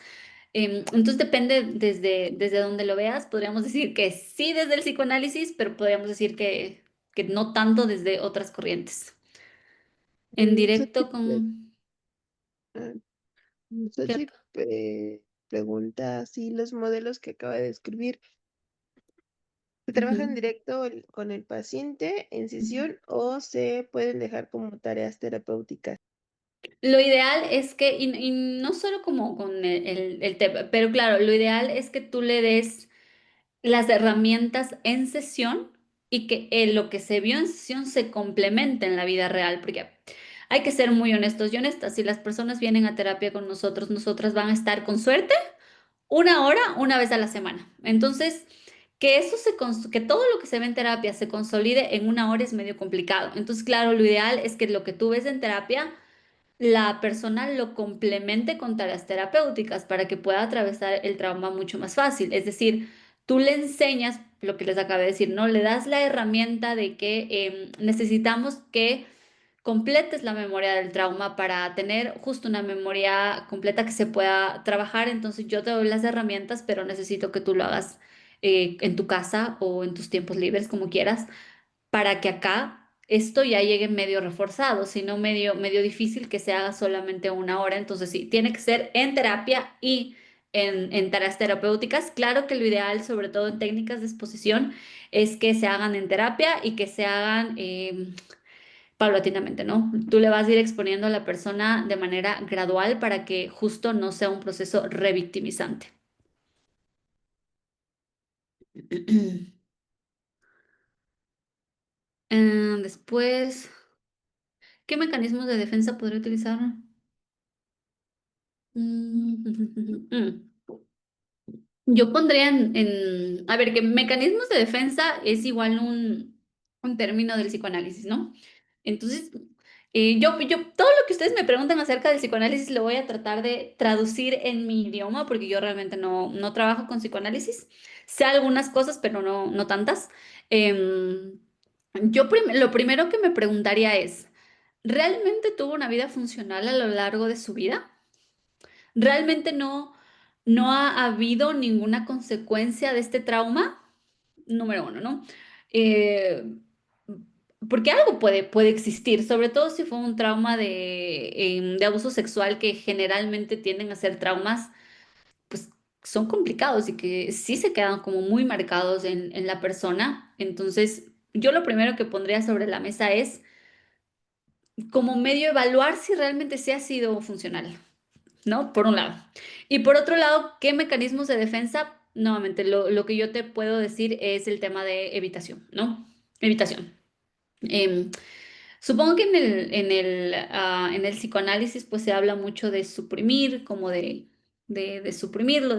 Entonces depende desde donde lo veas, podríamos decir que sí desde el psicoanálisis, pero podríamos decir que no tanto desde otras corrientes. En directo Xochitl, con... ah, ¿qué? Xochitl, pregunta si los modelos que acaba de describir se trabajan Ujú. directo con el paciente en sesión o se pueden dejar como tareas terapéuticas. Lo ideal es que, y no solo como con el tema, pero claro, lo ideal es que tú le des las herramientas en sesión y que lo que se vio en sesión se complemente en la vida real, porque hay que ser muy honestos y honestas. Si las personas vienen a terapia con nosotros, nosotras van a estar con suerte 1 hora, una vez a la semana. Entonces, que todo lo que se ve en terapia se consolide en 1 hora es medio complicado. Entonces, claro, lo ideal es que lo que tú ves en terapia la persona lo complemente con tareas terapéuticas para que pueda atravesar el trauma mucho más fácil. Es decir, tú le enseñas lo que les acabé de decir, ¿no? Le das la herramienta de que necesitamos que completes la memoria del trauma para tener justo una memoria completa que se pueda trabajar. Entonces yo te doy las herramientas, pero necesito que tú lo hagas en tu casa o en tus tiempos libres, como quieras, para que acá esto ya llegue medio reforzado, sino medio difícil que se haga solamente 1 hora. Entonces sí, tiene que ser en terapia y en tareas terapéuticas. Claro que lo ideal, sobre todo en técnicas de exposición, es que se hagan en terapia y que se hagan paulatinamente, ¿no? Tú le vas a ir exponiendo a la persona de manera gradual para que justo no sea un proceso revictimizante. Después, ¿qué mecanismos de defensa podría utilizar? Yo pondría a ver, que mecanismos de defensa es igual un término del psicoanálisis, ¿no? Entonces, todo lo que ustedes me preguntan acerca del psicoanálisis lo voy a tratar de traducir en mi idioma, porque yo realmente no trabajo con psicoanálisis. Sé algunas cosas, pero no tantas. Em, lo primero que me preguntaría es, ¿realmente tuvo una vida funcional a lo largo de su vida? ¿Realmente no ha habido ninguna consecuencia de este trauma? Número uno, ¿no? Eh, Porque algo puede existir, sobre todo si fue un trauma de abuso sexual, que generalmente tienden a ser traumas, pues son complicados y que sí se quedan como muy marcados en la persona. Entonces, yo lo primero que pondría sobre la mesa es como medio evaluar si realmente se ha sido funcional. ¿No? Por un lado. Y por otro lado, ¿qué mecanismos de defensa? Nuevamente, lo que yo te puedo decir es el tema de evitación, ¿no? Evitación. Em, Supongo que en el psicoanálisis pues se habla mucho de suprimir, como de suprimirlo,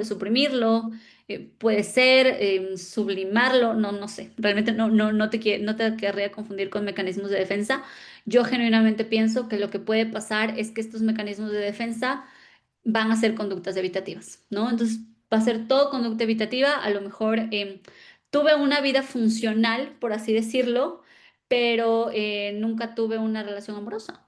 puede ser sublimarlo, no sé, realmente no te querría confundir con mecanismos de defensa. Yo genuinamente pienso que lo que puede pasar es que estos mecanismos de defensa van a ser conductas evitativas, ¿no? Entonces va a ser todo conducta evitativa. A lo mejor tuve una vida funcional, por así decirlo, pero nunca tuve una relación amorosa,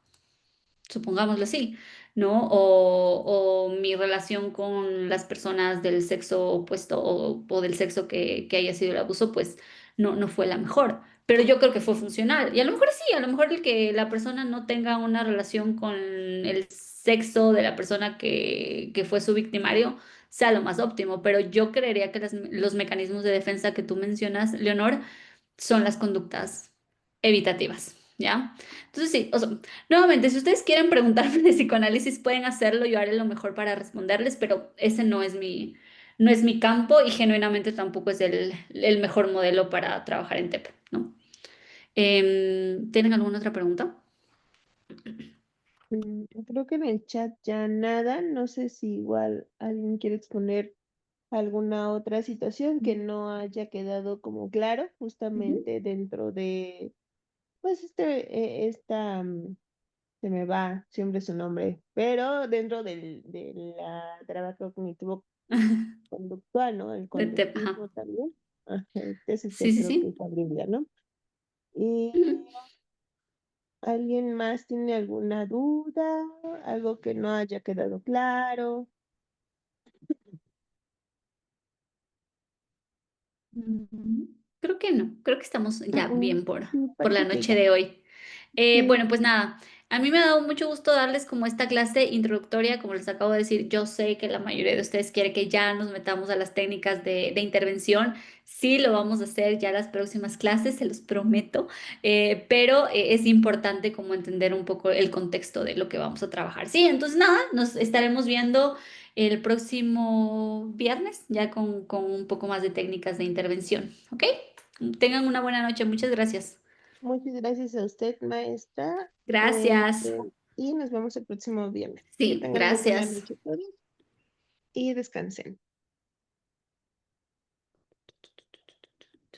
supongámoslo así, ¿no? O mi relación con las personas del sexo opuesto o del sexo que haya sido el abuso, pues no fue la mejor. Pero yo creo que fue funcional. Y a lo mejor sí, a lo mejor el que la persona no tenga una relación con el sexo de la persona que fue su victimario sea lo más óptimo. Pero yo creería que los mecanismos de defensa que tú mencionas, Leonor, son las conductas evitativas, ¿ya? Entonces sí, o sea, nuevamente, si ustedes quieren preguntarme de psicoanálisis, pueden hacerlo, yo haré lo mejor para responderles, pero ese no es mi campo y genuinamente tampoco es el mejor modelo para trabajar en TEP, ¿no? ¿Tienen alguna otra pregunta? Creo que en el chat ya nada. No sé si igual alguien quiere exponer alguna otra situación que no haya quedado como claro Ujú. justamente dentro de, pues se me va siempre su nombre, pero dentro de la terapia cognitivo-conductual, ¿no? El De TEP, conductismo ajá. también. Ajá, entonces Sí, sí, creo que es sí. Biblia, ¿no? ¿Y Ujú. alguien más tiene alguna duda? ¿Algo que no haya quedado claro? Creo que no, creo que estamos ya bien por, Sí, por la parece que noche ya. de hoy. Sí, Bueno, pues nada, a mí me ha dado mucho gusto darles como esta clase introductoria, como les acabo de decir, yo sé que la mayoría de ustedes quiere que ya nos metamos a las técnicas de intervención, sí lo vamos a hacer ya las próximas clases, se los prometo, pero es importante como entender un poco el contexto de lo que vamos a trabajar. Sí, entonces nada, nos estaremos viendo el próximo viernes ya con un poco más de técnicas de intervención, ¿ok? Tengan una buena noche, muchas gracias. muchas gracias a usted, maestra. Gracias. Y nos vemos el próximo viernes. Que Sí, tengan muy buena gracias. noche todos y descansen.